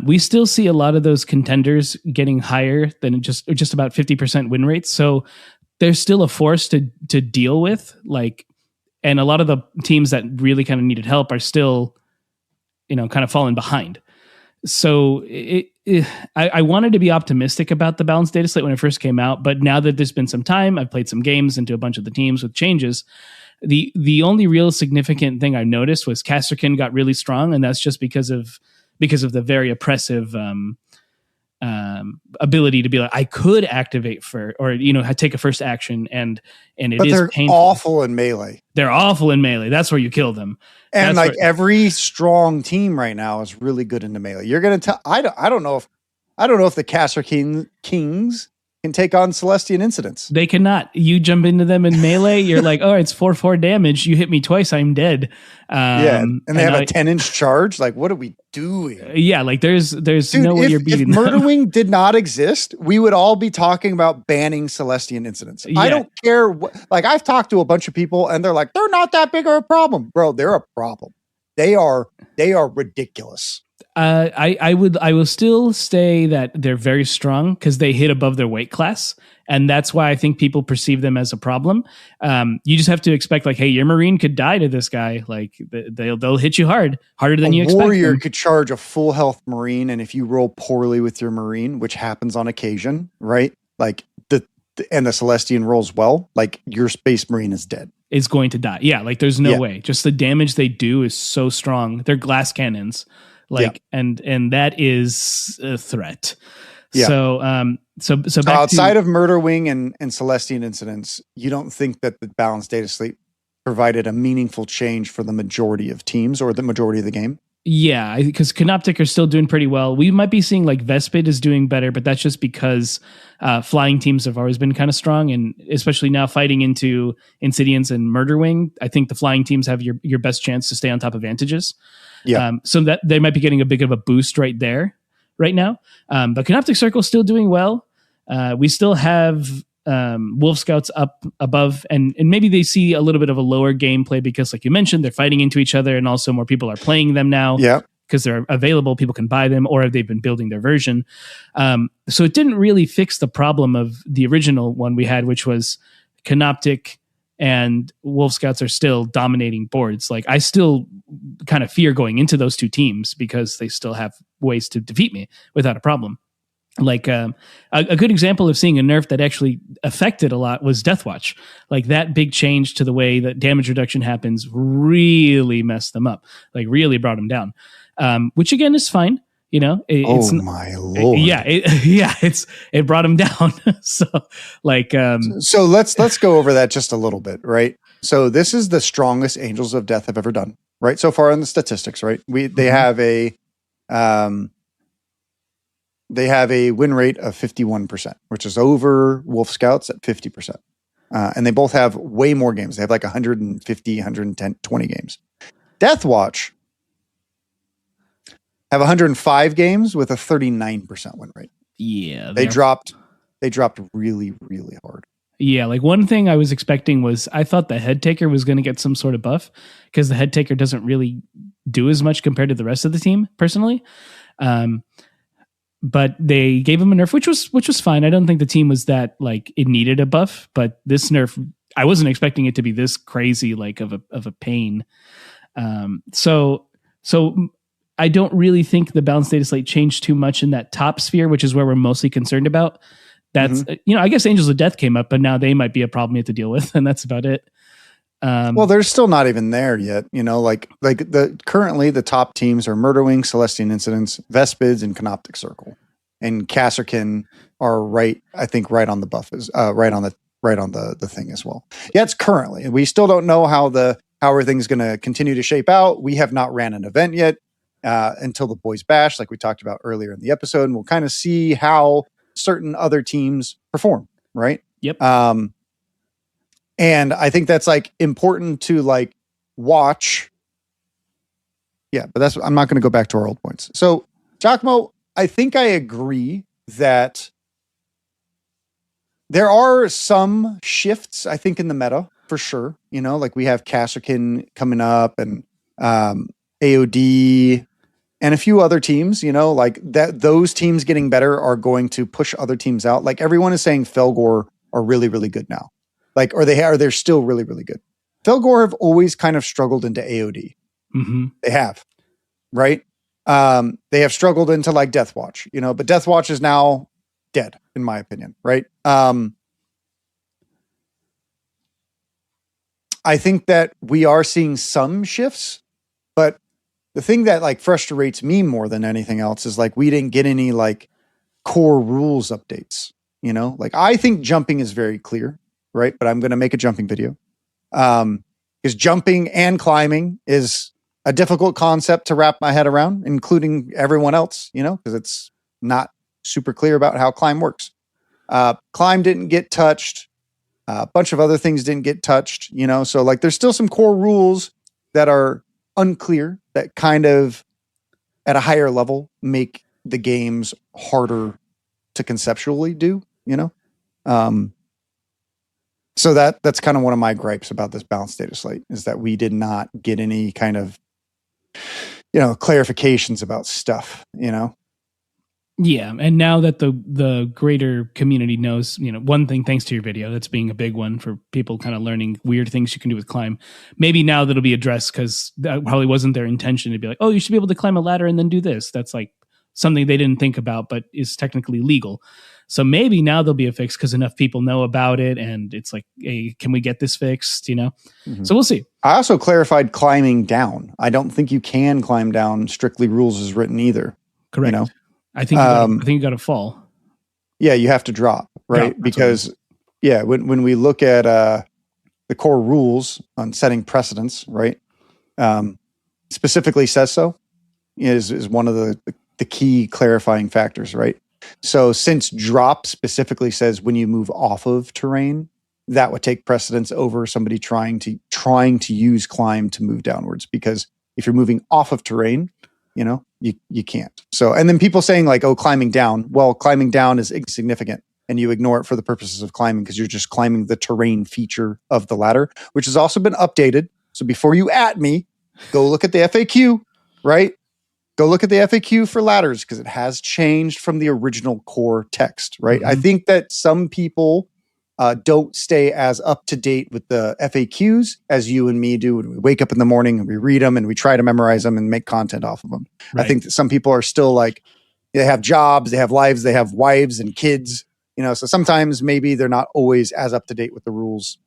we still see a lot of those contenders getting higher than just about 50% win rates. So there's still a force to deal with, like, and a lot of the teams that really kind of needed help are still, you know, kind of falling behind. So I wanted to be optimistic about the balanced data slate when it first came out, but now that there's been some time, I've played some games into a bunch of the teams with changes. The only real significant thing I noticed was Casterkin got really strong, and that's just because of the very oppressive ability to be like, I could activate or you know, take a first action, and but they're painful. Awful in melee. They're awful in melee. That's where you kill them. And that's every strong team right now is really good into melee. You're gonna tell. I don't know if the Casterkin Kings can take on Celestian incidents. They cannot. You jump into them in melee, you're like, oh, it's 4/4 damage. You hit me twice, I'm dead. And they have a 10-inch charge. Like, what are we doing? Yeah, like there's Dude, no way you're beating if them. Murderwing did not exist, we would all be talking about banning Celestian incidents. Yeah. I don't care like I've talked to a bunch of people and they're like, they're not that big of a problem. Bro, they're a problem. They are ridiculous. I will still say that they're very strong because they hit above their weight class, and that's why I think people perceive them as a problem. You just have to expect, like, hey, your Marine could die to this guy. Like they'll hit you harder than you expect. Warrior could charge a full health Marine, and if you roll poorly with your Marine, which happens on occasion, right? Like the Celestian rolls well, like your Space Marine is dead. Is going to die. Yeah, like there's no way. Just the damage they do is so strong. They're glass cannons. Like and that is a threat. Yeah. So back outside of Murderwing and Celestian incidents, you don't think that the balanced data sleep provided a meaningful change for the majority of teams or the majority of the game? Yeah, because Canoptic are still doing pretty well. We might be seeing like Vespid is doing better, but that's just because flying teams have always been kind of strong, and especially now fighting into Insidians and Murderwing, I think the flying teams have your best chance to stay on top of Vantages. Yeah. So that they might be getting a bit of a boost right now. But Canoptic Circle is still doing well. We still have Wolf Scouts up above, and maybe they see a little bit of a lower gameplay because, like you mentioned, they're fighting into each other, and also more people are playing them now. Yeah. Because they're available, people can buy them, or they've been building their version. So it didn't really fix the problem of the original one we had, which was Canoptic and Wolf Scouts are still dominating boards. Like I still kind of fear going into those two teams because they still have ways to defeat me without a problem. Like a good example of seeing a nerf that actually affected a lot was Deathwatch. Like that big change to the way that damage reduction happens really messed them up. Like really brought them down. Which again is fine. You know, my Lord. It brought them down. So like, so let's go over that just a little bit, right? So this is the strongest Angels of Death have ever done, right? So far in the statistics, right? They have a win rate of 51%, which is over Wolf Scouts at 50%. And they both have way more games. They have like 150, 110, 20 games. Deathwatch have 105 games with a 39% win rate. Yeah. They dropped really, really hard. Yeah, like one thing I was expecting was I thought the head taker was going to get some sort of buff because the head taker doesn't really do as much compared to the rest of the team, personally. But they gave him a nerf, which was fine. I don't think the team was that like it needed a buff, but this nerf, I wasn't expecting it to be this crazy, like of a pain. So I don't really think the balanced data slate changed too much in that top sphere, which is where we're mostly concerned about. That's, I guess Angels of Death came up, but now they might be a problem you have to deal with. And that's about it. Well, they're still not even there yet. Currently the top teams are Murderwing, Celestian Incidents, Vespids, and Canoptic Circle. And Kasserkin are right on the buff is right on the thing as well. Yeah, it's currently. We still don't know how everything's going to continue to shape out. We have not ran an event yet until the Boys Bash, like we talked about earlier in the episode, and we'll kind of see how certain other teams perform, right? Yep. And I think that's like important to like watch. Yeah, but I'm not going to go back to our old points. So, Giacomo, I think I agree that there are some shifts, I think, in the meta for sure. Like we have Kasserkin coming up and AOD and a few other teams, like that. Those teams getting better are going to push other teams out. Like everyone is saying Felgor are really, really good now. Like, they're still really, really good. Felgor have always kind of struggled into AOD. Mm-hmm. They have, right? They have struggled into like Deathwatch, but Deathwatch is now dead, in my opinion, right? I think that we are seeing some shifts, but the thing that like frustrates me more than anything else is like we didn't get any like core rules updates. Like I think jumping is very clear. Right. But I'm going to make a jumping video. Because jumping and climbing is a difficult concept to wrap my head around, including everyone else, because it's not super clear about how climb works. Climb didn't get touched. A bunch of other things didn't get touched, so like there's still some core rules that are unclear that kind of at a higher level make the games harder to conceptually do, so that's kind of one of my gripes about this balanced data slate is that we did not get any kind of, clarifications about stuff, Yeah, and now that the greater community knows, one thing, thanks to your video, that's being a big one for people kind of learning weird things you can do with climb. Maybe now that'll be addressed because that probably wasn't their intention to be like, oh, you should be able to climb a ladder and then do this. That's like something they didn't think about, but is technically legal. So maybe now there'll be a fix because enough people know about it, and it's like, hey, can we get this fixed? Mm-hmm. So we'll see. I also clarified climbing down. I don't think you can climb down strictly rules as written either. Correct. I think you got to fall. Yeah, you have to drop, right? Yeah, because when we look at the core rules on setting precedents, right? Specifically says so is one of the key clarifying factors, right? So since drop specifically says when you move off of terrain, that would take precedence over somebody trying to use climb to move downwards, because if you're moving off of terrain, you can't. So, and then people saying like, oh, climbing down. Well, climbing down is insignificant and you ignore it for the purposes of climbing because you're just climbing the terrain feature of the ladder, which has also been updated. So before you at me, go look at the FAQ, right? Go look at the FAQ for ladders because it has changed from the original core text, right? Mm-hmm. I think that some people don't stay as up to date with the FAQs as you and me do when we wake up in the morning and we read them and we try to memorize them and make content off of them. Right. I think that some people are still like, they have jobs, they have lives, they have wives and kids, so sometimes maybe they're not always as up to date with the rules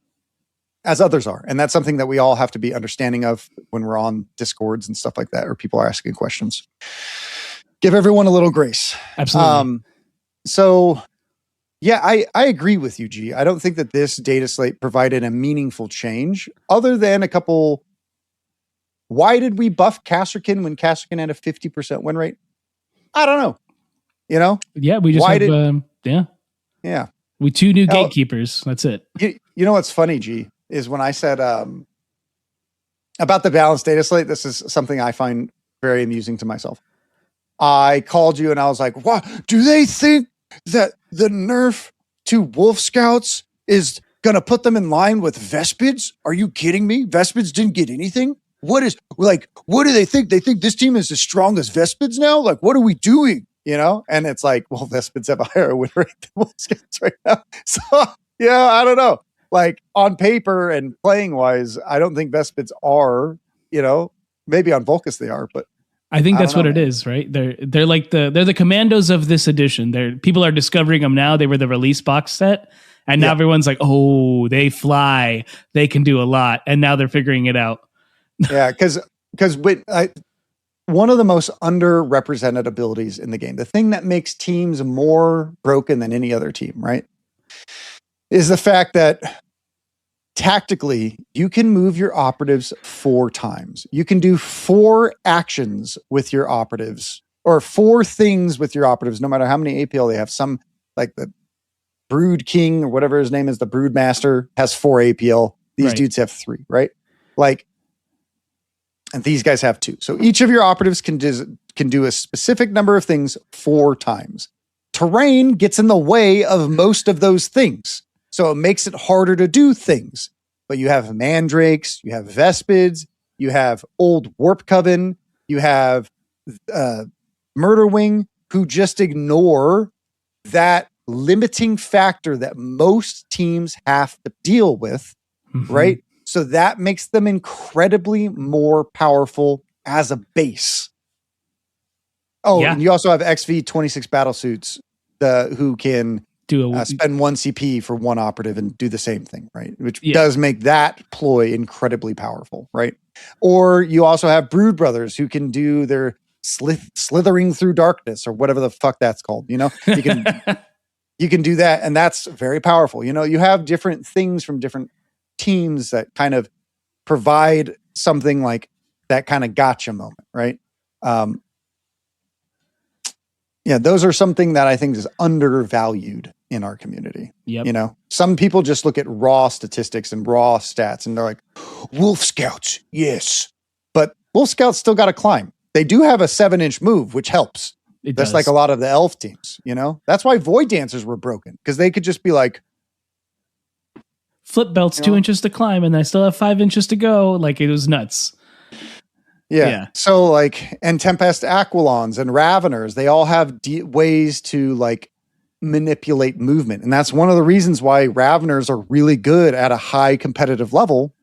as others are. And that's something that we all have to be understanding of when we're on Discords and stuff like that, or people are asking questions. Give everyone a little grace. Absolutely. So yeah, I agree with you, G. I don't think that this data slate provided a meaningful change other than a couple. Why did we buff Kasserkin when Kasserkin had a 50% win rate? I don't know. Yeah, we just Yeah. We 2 new gatekeepers. That's it. You know what's funny, G, is when I said about the balanced data slate, this is something I find very amusing to myself. I called you and I was like, "What? Do they think that the nerf to Wolf Scouts is going to put them in line with Vespids? Are you kidding me? Vespids didn't get anything? What do they think? They think this team is as strong as Vespids now? Like, what are we doing?" And it's like, well, Vespids have a higher win rate than Wolf Scouts right now. So, I don't know. Like, on paper and playing wise, I don't think Vespids are, maybe on Volcus they are, but I think that's what it is, right? They're like they're the commandos of this edition. People are discovering them now. They were the release box set, and now everyone's like, "Oh, they fly. They can do a lot." And now they're figuring it out. Yeah, because one of the most underrepresented abilities in the game, the thing that makes teams more broken than any other team, right, is the fact that tactically, you can move your operatives 4 times. You can do 4 actions with your operatives, or 4 things with your operatives, no matter how many APL they have. Some, like the Brood King or whatever his name is, the Brood Master, has 4 APL. These dudes have 3, right? And these guys have 2. So each of your operatives can do a specific number of things 4 times. Terrain gets in the way of most of those things. So it makes it harder to do things. But you have Mandrakes, you have Vespids, you have Old Warp Coven, you have Murderwing, who just ignore that limiting factor that most teams have to deal with, right? So that makes them incredibly more powerful as a base. Oh, and you also have XV26 battlesuits who can spend 1 CP for 1 operative and do the same thing, right? Which does make that ploy incredibly powerful, right? Or you also have Brood Brothers who can do their slithering through darkness or whatever the fuck that's called. You can do that, and that's very powerful. You have different things from different teams that kind of provide something like that kind of gotcha moment, right? Those are something that I think is undervalued in our community. Yep. You know, some people just look at raw statistics and raw stats and they're like, Wolf Scouts, yes. But Wolf Scouts still got to climb. They do have a 7-inch move, which helps. It That's does. like a lot of the elf teams, you know? That's why Void Dancers were broken, because they could just be like, flip belts, 2 inches to climb, and I still have 5 inches to go. Like, it was nuts. yeah. So like, and Tempest Aquilons and Raveners, they all have ways to like manipulate movement. And that's one of the reasons why Raveners are really good at a high competitive level,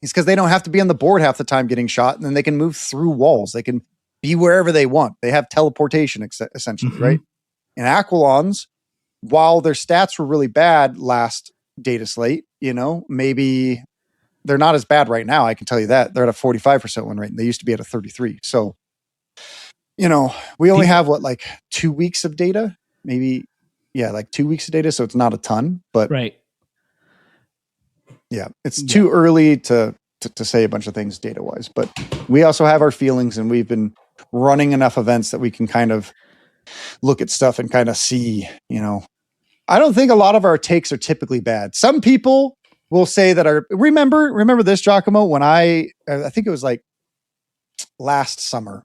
is because they don't have to be on the board half the time getting shot, and then they can move through walls. They can be wherever they want. They have teleportation essentially, right? And Aquilons, while their stats were really bad last data slate, you know, maybe they're not as bad right now. I can tell you that. They're at a 45% win rate, and they used to be at a 33. So, you know, we only have like 2 weeks of data, maybe. Yeah, like 2 weeks of data. So it's not a ton, but right. Yeah, it's too early to say a bunch of things data wise, but we also have our feelings, and we've been running enough events that we can kind of look at stuff and kind of see, you know, I don't think a lot of our takes are typically bad. Some people will say that remember this, Giacomo, when I think it was like last summer,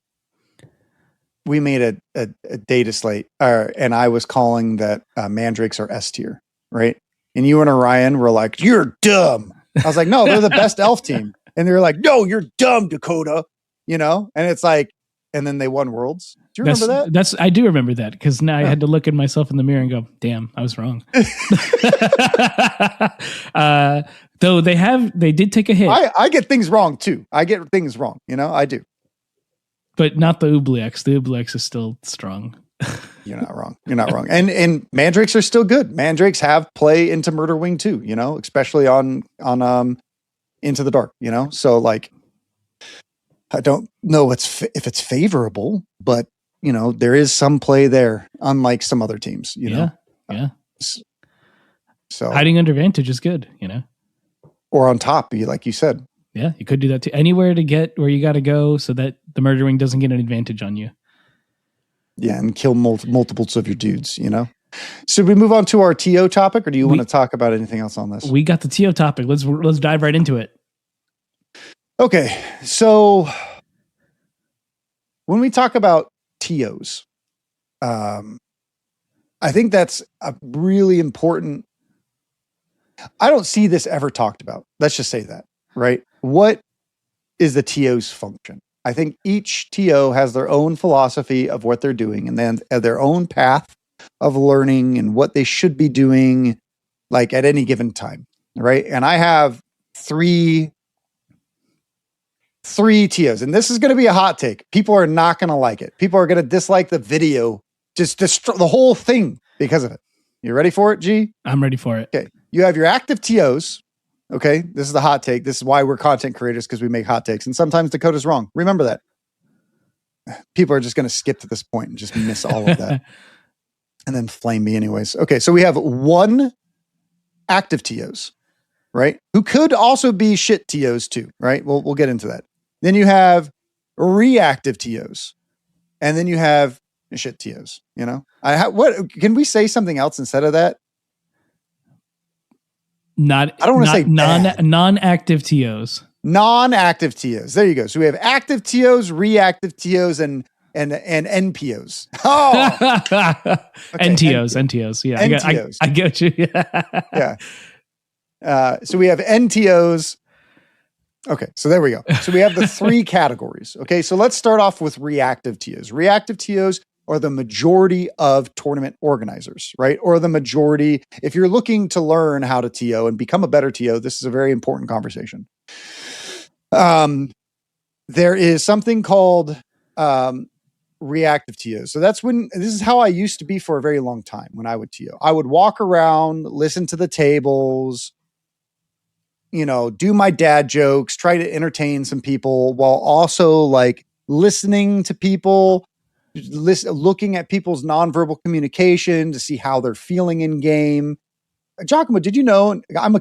we made a data slate, and I was calling that mandrakes are S tier, right? And you and Orion were like, "You're dumb." I was like, "No, they're the best elf team." And they were like, "No, you're dumb, Dakotah." You know? And it's like, and then they won Worlds. Do you remember that? I do remember that, because now I had to look at myself in the mirror and go, "Damn, I was wrong." Though they did take a hit. I get things wrong too. I get things wrong. You know, I do. But not the Oubliex. The Oubliex is still strong. You're not wrong. You're not wrong. And mandrakes are still good. Mandrakes have play into Murderwing too, you know, especially on Into the Dark, you know? So like, I don't know if it's favorable, but you know, there is some play there, unlike some other teams, you know? Yeah. So hiding under Vantage is good, you know? Or on top, like you said. Yeah, you could do that too. Anywhere to get where you got to go so that the Murderwing doesn't get an advantage on you. Yeah, and kill multiples of your dudes, you know? Should we move on to our TO topic, or do you want to talk about anything else on this? We got the TO topic. Let's dive right into it. Okay, so when we talk about TOs, I think that's a really important. I don't see this ever talked about. Let's just say that, right? What is the TO's function? I think each TO has their own philosophy of what they're doing, and then their own path of learning and what they should be doing, like at any given time, right? And I have three TOs, and this is going to be a hot take. People are not going to like it. People are going to dislike the video, just destroy the whole thing because of it. You ready for it, G? I'm ready for it. Okay. You have your active TOs. Okay. This is the hot take. This is why we're content creators, because we make hot takes. And sometimes Dakotah's wrong. Remember that. People are just going to skip to this point and just miss all of that. And then flame me anyways. Okay. So we have one active TOs, right? Who could also be shit TOs too, right? We'll get into that. Then you have reactive TOs. And then you have shit TOs, you know? What can we say something else instead of that? I don't want to say non-active TOs. Non-active TOs. There you go. So we have active TOs, reactive TOs, and NPOs. Oh, okay, NTOs. Yeah, NTOs. I get you. Yeah. So we have NTOs. Okay, so there we go. So we have the three categories. Okay, so let's start off with reactive TOs. Reactive TOs are the majority of tournament organizers, right? Or the majority, if you're looking to learn how to TO and become a better TO, this is a very important conversation. There is something called reactive TOs. So this is how I used to be for a very long time when I would TO. I would walk around, listen to the tables, you know, do my dad jokes, try to entertain some people while also like listening to people, looking at people's nonverbal communication to see how they're feeling in game. Giacomo, did you know, I'm a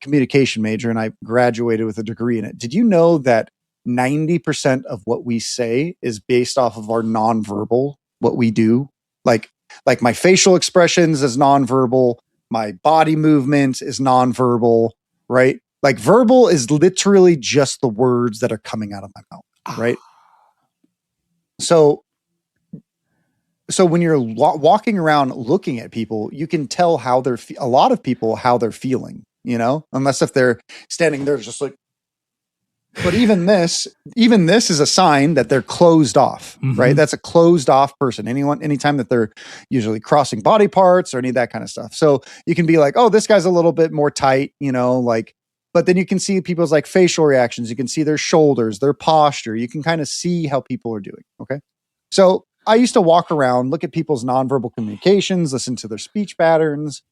communication major and I graduated with a degree in it. Did you know that 90% of what we say is based off of our nonverbal, what we do? Like Like my facial expressions is nonverbal. My body movement is nonverbal, right? Like verbal is literally just the words that are coming out of my mouth, right? So when you're walking around looking at people, you can tell how a lot of people, how they're feeling, unless if they're standing there just like, but even this is a sign that they're closed off, right? That's a closed off person. Anytime that they're usually crossing body parts or any of that kind of stuff. So you can be like, oh, this guy's a little bit more tight, but then you can see people's like facial reactions. You can see their shoulders, their posture. You can kind of see how people are doing. Okay. So I used to walk around, look at people's nonverbal communications, listen to their speech patterns,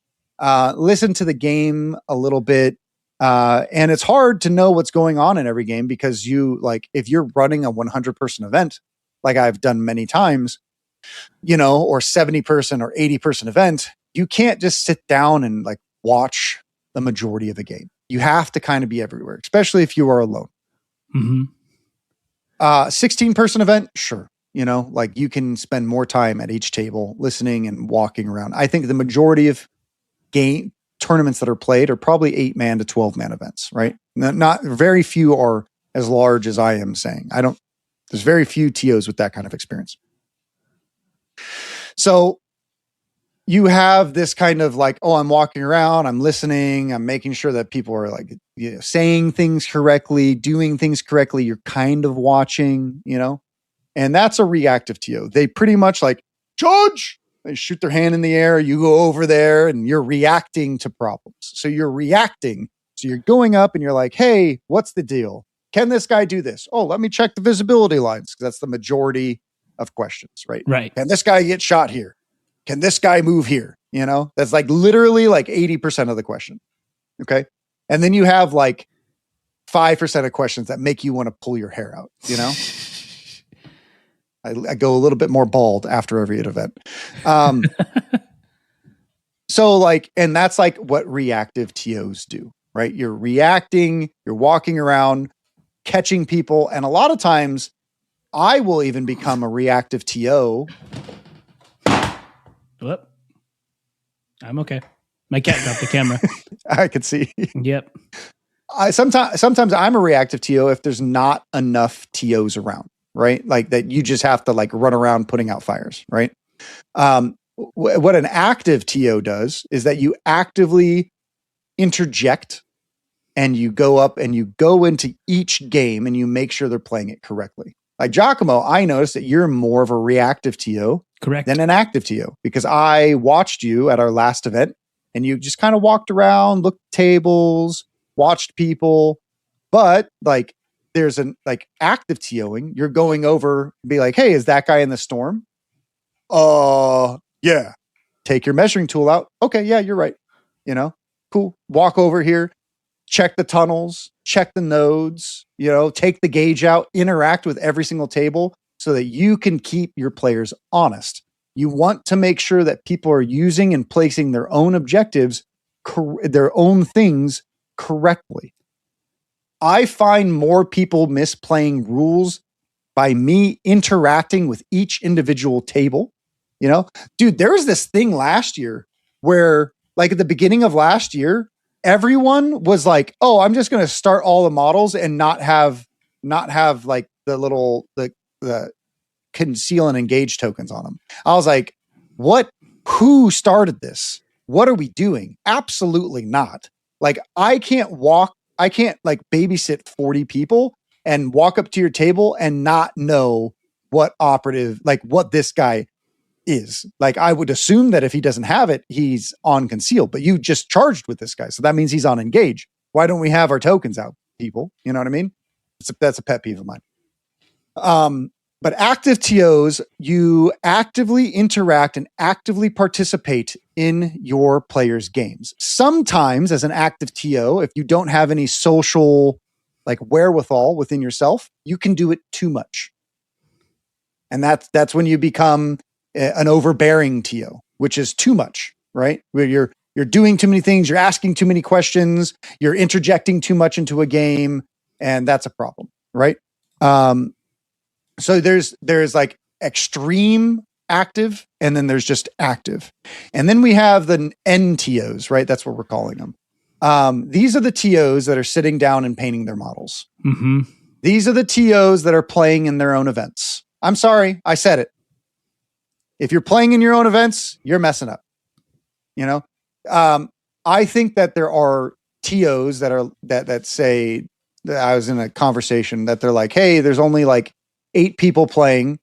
listen to the game a little bit. And it's hard to know what's going on in every game because if you're running a 100 person event, like I've done many times, or 70 person or 80 person event, you can't just sit down and like watch the majority of a game. You have to kind of be everywhere, especially if you are alone. 16 person event, sure. Like you can spend more time at each table listening and walking around. I think the majority of game tournaments that are played are probably 8-man to 12-man events, right? Not very few are as large as I am saying. There's very few TOs with that kind of experience. So you have this kind of like, oh, I'm walking around, I'm listening, I'm making sure that people are like, saying things correctly, doing things correctly. You're kind of watching, and that's a reactive TO. They pretty much like, Judge, they shoot their hand in the air. You go over there and you're reacting to problems. So you're reacting. So you're going up and you're like, hey, what's the deal? Can this guy do this? Oh, let me check the visibility lines. Because that's the majority of questions, right? Right. Can this guy get shot here? Can this guy move here? That's like literally like 80% of the question. Okay. And then you have like 5% of questions that make you want to pull your hair out, I go a little bit more bald after every event. So like, and that's like what reactive TOs do, right? You're reacting, you're walking around, catching people. And a lot of times I will even become a reactive TO. Whoop. I'm okay. My cat dropped the camera. I could see. Yep. Sometimes I'm a reactive TO if there's not enough TOs around. Right? Like that you just have to like run around putting out fires, right? What an active TO does is that you actively interject and you go up and you go into each game and you make sure they're playing it correctly. Like Giacomo, I noticed that you're more of a reactive TO correct than an active TO because I watched you at our last event and you just kind of walked around, looked at tables, watched people, but like there's an like active TOing. You're going over and be like, hey, is that guy in the storm? Yeah. Take your measuring tool out. Okay. Yeah, you're right. Cool. Walk over here, check the tunnels, check the nodes, take the gauge out, interact with every single table so that you can keep your players honest. You want to make sure that people are using and placing their own objectives, their own things correctly. I find more people misplaying rules by me interacting with each individual table. Dude, there was this thing last year where like at the beginning of last year, everyone was like, oh, I'm just going to start all the models and not have like the conceal and engage tokens on them. I was like, what? Who started this? What are we doing? Absolutely not. Like I can't like babysit 40 people and walk up to your table and not know what this guy is. Like I would assume that if he doesn't have it, he's on conceal, but you just charged with this guy. So that means he's on engage. Why don't we have our tokens out, people? You know what I mean? That's a pet peeve of mine. But active TOs, you actively interact and actively participate in your players' games. Sometimes as an active TO, if you don't have any social like wherewithal within yourself, you can do it too much. And that's when you become an overbearing TO, which is too much, right? Where you're doing too many things, you're asking too many questions, you're interjecting too much into a game, and that's a problem, right? So there's like extreme active, and then there's just active. And then we have the NTOs, right? That's what we're calling them. These are the TOs that are sitting down and painting their models. Mm-hmm. These are the TOs that are playing in their own events. I'm sorry, I said it. If you're playing in your own events, you're messing up. You know, I think that there are TOs that say, I was in a conversation that they're like, hey, there's only like 8 people playing,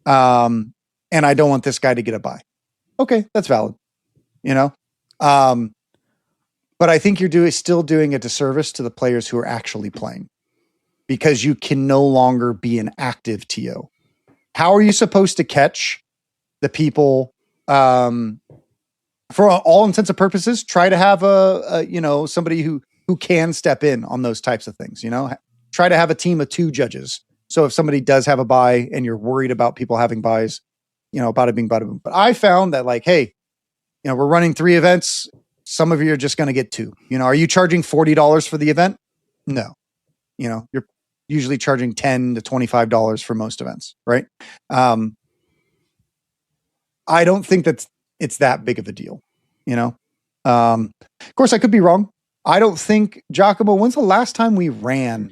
and I don't want this guy to get a buy. Okay, that's valid. You know, but I think you're still doing a disservice to the players who are actually playing, because you can no longer be an active TO. How are you supposed to catch the people? For all intents and purposes, try to have a somebody who can step in on those types of things. You know, try to have a team of 2 judges. So if somebody does have a buy and you're worried about people having buys, you know, bada bing, bada boom. But I found that, like, hey, you know, we're running 3 events. Some of you are just going to get 2. You know, are you charging $40 for the event? No. You know, you're usually charging $10 to $25 for most events, right? I don't think it's that big of a deal, you know? Of course, I could be wrong. I don't think, Giacomo, when's the last time we ran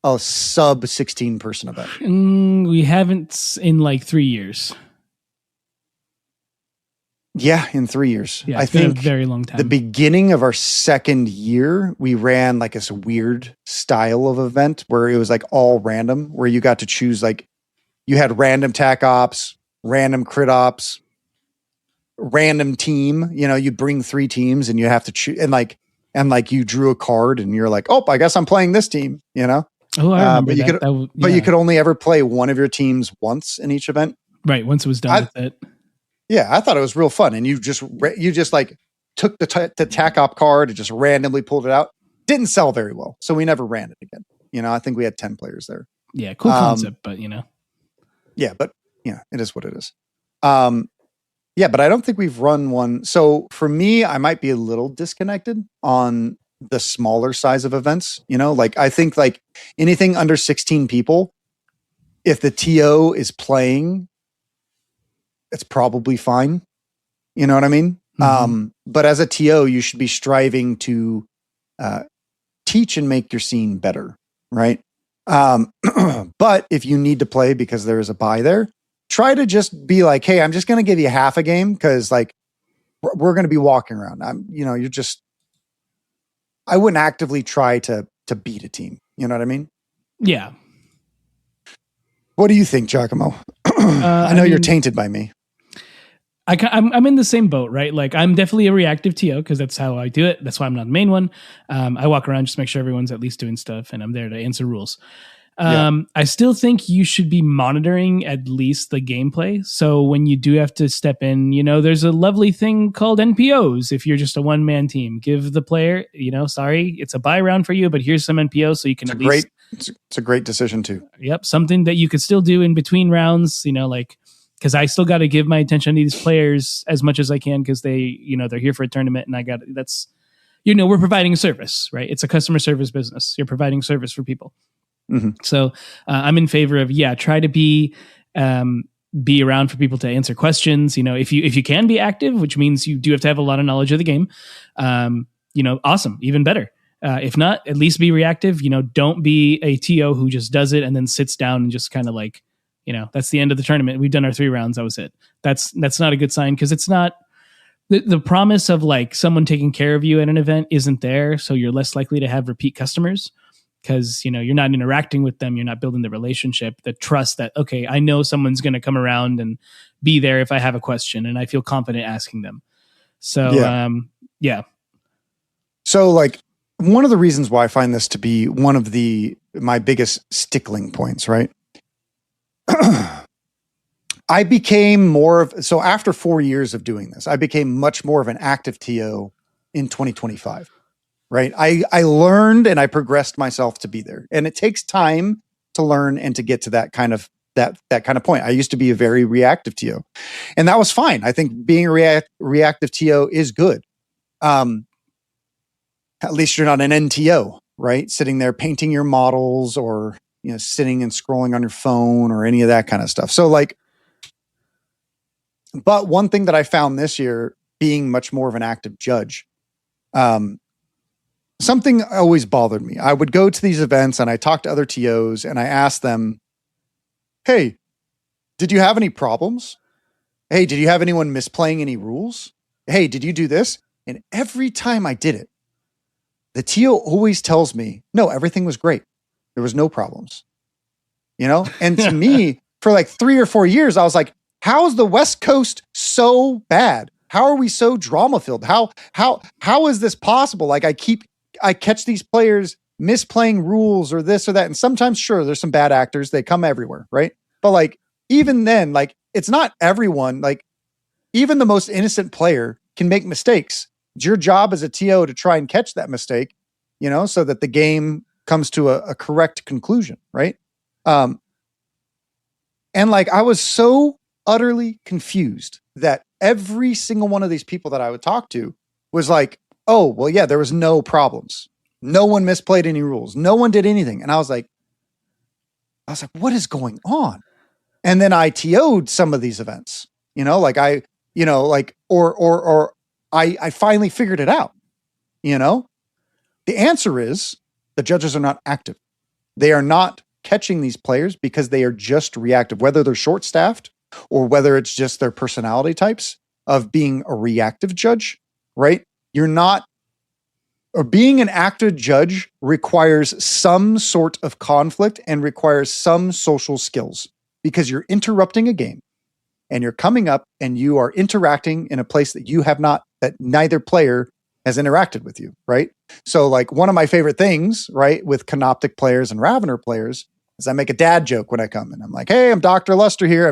a sub 16 person event? We haven't in like 3 years. Yeah, in 3 years. Yeah, I it's been think a very long time. the beginning of our second year, we ran like this weird style of event where it was like all random, where you got to choose, like, you had random tac ops, random crit ops, random team. You know, you bring 3 teams and you have to choose, and like you drew a card and you're like, oh, I guess I'm playing this team, you know? Oh, I remember but but you could only ever play one of your teams once in each event. Right. Once it was done with it. Yeah, I thought it was real fun. And you just like took the tac op card and just randomly pulled it out. Didn't sell very well. So we never ran it again. You know, I think we had 10 players there. Yeah, cool concept, but you know. Yeah, but you know, it is what it is. Yeah, but I don't think we've run one. So for me, I might be a little disconnected on the smaller size of events. You know, like I think like anything under 16 people, if the TO is playing, it's probably fine. You know what I mean? Mm-hmm. But as a TO, you should be striving to teach and make your scene better, right? But if you need to play because there is a buy there, try to just be like, hey, I'm just going to give you half a game because like we're going to be walking around. I wouldn't actively try to beat a team. You know what I mean? Yeah. What do you think, Giacomo? I know you're tainted by me. I'm in the same boat, right? Like I'm definitely a reactive TO because that's how I do it. That's why I'm not the main one. I walk around just to make sure everyone's at least doing stuff, and I'm there to answer rules. I still think you should be monitoring at least the gameplay. So when you do have to step in, you know, there's a lovely thing called NPOs. If you're just a one-man team, give the player, you know, sorry, it's a buy round for you, but here's some NPOs so you can it's a great decision too. Yep. Something that you could still do in between rounds, you know, like, because I still got to give my attention to these players as much as I can because they, you know, they're here for a tournament and that's, you know, we're providing a service, right? It's a customer service business. You're providing service for people. Mm-hmm. So I'm in favor of, try to be around for people to answer questions. You know, if you can be active, which means you do have to have a lot of knowledge of the game, you know, awesome, even better. If not, at least be reactive. You know, don't be a TO who just does it and then sits down and just kind of like, you know, that's the end of the tournament. We've done our 3 rounds. That was it. That's not a good sign because it's not the promise of like someone taking care of you at an event isn't there. So you're less likely to have repeat customers because, you know, you're not interacting with them. You're not building the relationship, the trust that, okay, I know someone's going to come around and be there if I have a question and I feel confident asking them. So, yeah. So like one of the reasons why I find this to be one of my biggest stickling points, right? I became so after 4 years of doing this, I became much more of an active TO in 2025, right? I learned and I progressed myself to be there, and it takes time to learn and to get to that kind of point. I used to be a very reactive TO, and that was fine. I think being a reactive TO is good. At least you're not an NTO, right? Sitting there painting your models or, you know, sitting and scrolling on your phone or any of that kind of stuff. So like, But one thing that I found this year, being much more of an active judge, something always bothered me. I would go to these events and I talk to other TOs and I ask them, hey, did you have any problems? Hey, did you have anyone misplaying any rules? Hey, did you do this? And every time I did it, the TO always tells me, no, everything was great. There was no problems. You know? And to me, for like 3 or 4 years, I was like, how is the West Coast so bad? How are we so drama filled? How is this possible? Like I catch these players misplaying rules or this or that. And sometimes, sure, there's some bad actors. They come everywhere, right? But like, even then, like, it's not everyone. Like, even the most innocent player can make mistakes. It's your job as a TO to try and catch that mistake, you know, so that the game comes to a correct conclusion, right? And like, I was so utterly confused that every single one of these people that I would talk to was like, oh, well, yeah, there was no problems. No one misplayed any rules. No one did anything. And I was like, what is going on? And then I TO'd some of these events, you know, like I finally figured it out, you know. The answer is the judges are not active. They are not catching these players because they are just reactive, whether they're short-staffed or whether it's just their personality types of being a reactive judge, right? You're not, or being an active judge requires some sort of conflict and requires some social skills because you're interrupting a game and you're coming up and you are interacting in a place that you have not, that neither player has interacted with you, right? So like one of my favorite things, right, with Canoptic players and Ravener players is I make a dad joke when I come in. I'm like, hey, I'm Dr. Luster here.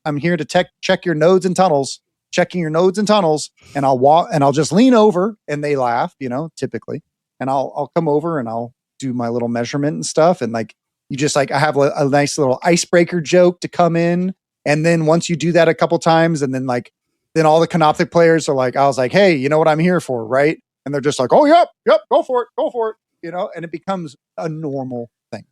I'm here to check your nodes and tunnels, checking your nodes and tunnels. And I'll walk and I'll just lean over and they laugh, you know, typically. And I'll come over and I'll do my little measurement and stuff. And like, you just like, I have a nice little icebreaker joke to come in. And then once you do that a couple times, and then all the Canoptic players are like, I was like, hey, you know what I'm here for, right? And they're just like, oh, yep, go for it, you know, and it becomes a normal thing.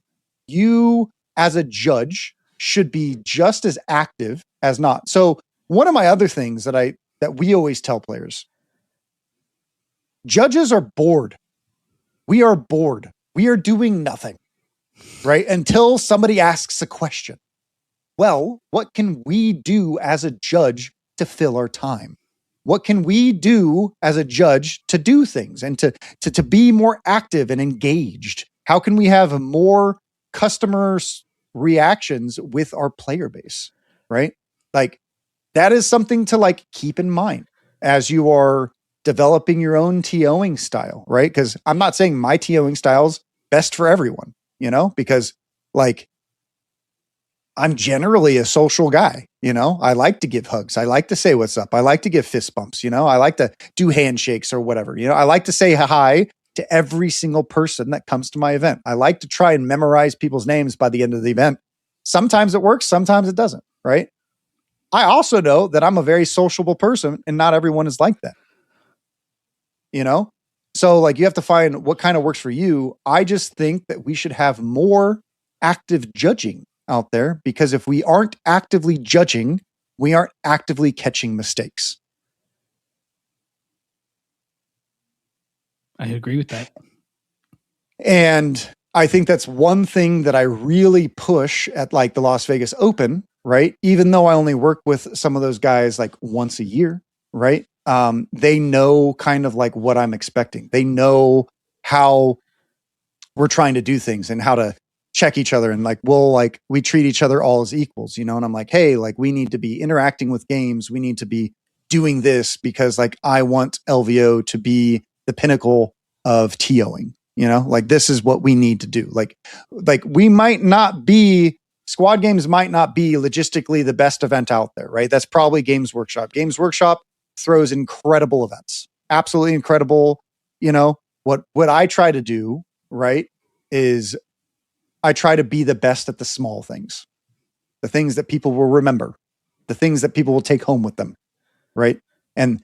You, as a judge, should be just as active as not. So one of my other things that we always tell players, judges are bored. We are bored. We are doing nothing, right? Until somebody asks a question. Well, what can we do as a judge to fill our time? What can we do as a judge to do things and to be more active and engaged? How can we have more customer reactions with our player base, right? Like that is something to like keep in mind as you are developing your own TOing style, right? Because I'm not saying my TOing style's best for everyone, you know, because like I'm generally a social guy, you know, I like to give hugs. I like to say what's up. I like to give fist bumps, you know, I like to do handshakes or whatever, you know, I like to say hi to every single person that comes to my event. I like to try and memorize people's names by the end of the event. Sometimes it works, sometimes it doesn't, right? I also know that I'm a very sociable person and not everyone is like that, you know? So like you have to find what kind of works for you. I just think that we should have more active judging out there, because if we aren't actively judging, we aren't actively catching mistakes. I agree with that. And I think that's one thing that I really push at like the Las Vegas Open, right? Even though I only work with some of those guys like once a year, right? They know kind of like what I'm expecting. They know how we're trying to do things and how to check each other, and like we treat each other all as equals, you know. And I'm like, hey, like we need to be interacting with games, we need to be doing this because like I want LVO to be the pinnacle of TOing, you know, like this is what we need to do. Like we might not be, Squad Games might not be logistically the best event out there, right? That's probably Games Workshop. Games Workshop throws incredible events, absolutely incredible. You know, what I try to do, right, is I try to be the best at the small things, the things that people will remember, the things that people will take home with them, right? And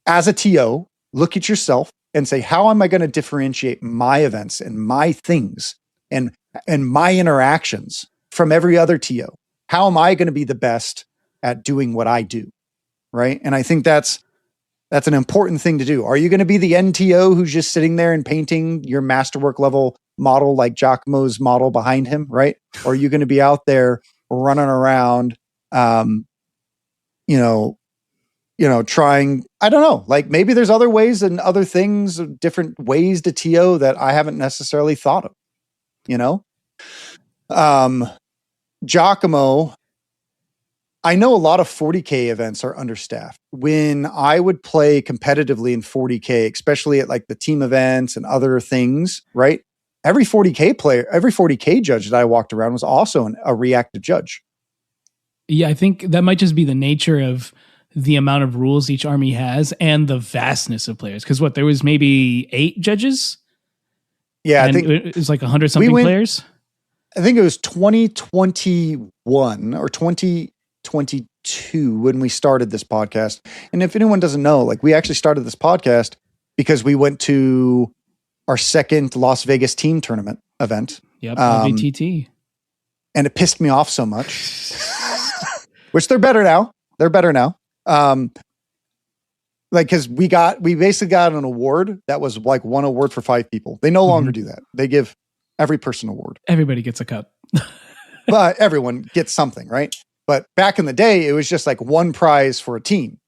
as a TO, look at yourself and say, how am I going to differentiate my events and my things and my interactions from every other TO? How am I going to be the best at doing what I do? right? And I think that's an important thing to do. Are you going to be the NTO who's just sitting there and painting your masterwork level model like Giacomo's model behind him, right? Or are you going to be out there running around, trying, I don't know, like maybe there's other ways and other things, different ways to TO that I haven't necessarily thought of, Giacomo, I know a lot of 40K events are understaffed. When I would play competitively in 40K, especially at like the team events and other things, right? Every 40K judge that I walked around was also a reactive judge. Yeah, I think that might just be the nature of the amount of rules each army has and the vastness of players. Because there was maybe 8 judges? Yeah, and I think it was like 100-something players? I think it was 2021 or 2022 when we started this podcast. And if anyone doesn't know, like we actually started this podcast because we went to our second Las Vegas team tournament event. Yep, LVTT. And it pissed me off so much. Which they're better now. Because we basically got an award that was like one award for 5 people. They no longer do that. They give every person an award. Everybody gets a cup. But everyone gets something, right? But back in the day, it was just like one prize for a team.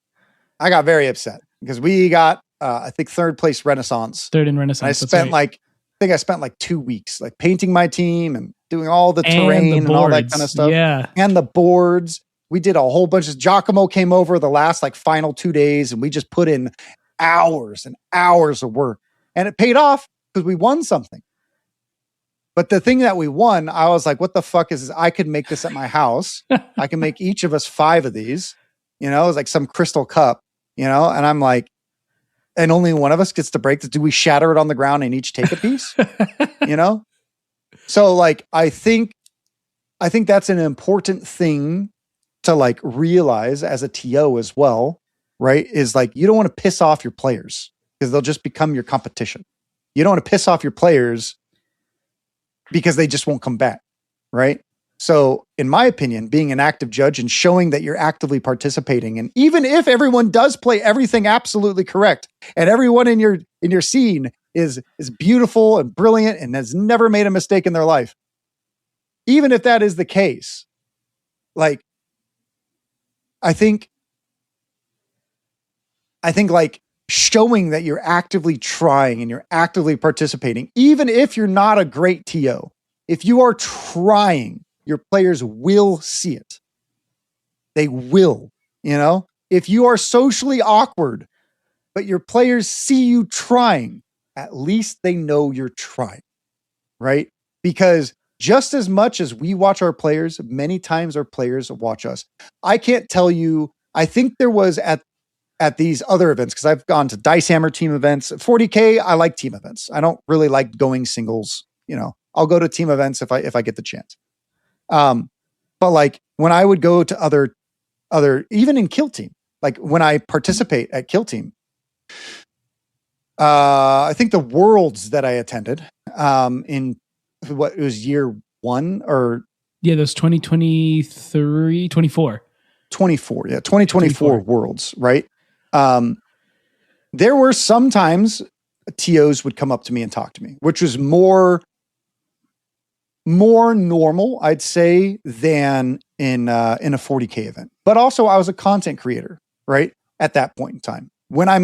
I got very upset because we got, I think, 3rd place Renaissance. 3rd in Renaissance. I spent like 2 weeks like painting my team and doing all the terrain and all that kind of stuff. Yeah. And the boards. We did a whole bunch of Giacomo came over the last like final 2 days and we just put in hours and hours of work and it paid off because we won something. But the thing that we won, I was like, what the fuck is this? I could make this at my house. I can make each of us 5 of these, it was like some crystal cup, and I'm like, and only one of us gets to break this. Do we shatter it on the ground and each take a piece? So like, I think that's an important thing to like realize as a TO as well, right? Is like, you don't want to piss off your players because they'll just become your competition. You don't want to piss off your players because they just won't come back, right? So in my opinion, being an active judge and showing that you're actively participating, and even if everyone does play everything absolutely correct and everyone in your scene is beautiful and brilliant and has never made a mistake in their life, even if that is the case, like, I think like showing that you're actively trying and you're actively participating, even if you're not a great TO, if you are trying, your players will see it. They will, if you are socially awkward, but your players see you trying, at least they know you're trying, right? Because just as much as we watch our players, many times our players watch us. I can't tell you, I think there was at these other events, because I've gone to Dice Hammer team events. 40K, I like team events. I don't really like going singles. I'll go to team events if I get the chance. But like when I would go to other, even in Kill Team, like when I participate at Kill Team, I think the Worlds that I attended in what it was year 1 or those 2023, 24. 24. Yeah. 2024 Worlds. Right. There were sometimes TOs would come up to me and talk to me, which was more normal, I'd say, than in a 40K event. But also I was a content creator, right? At that point in time, when I'm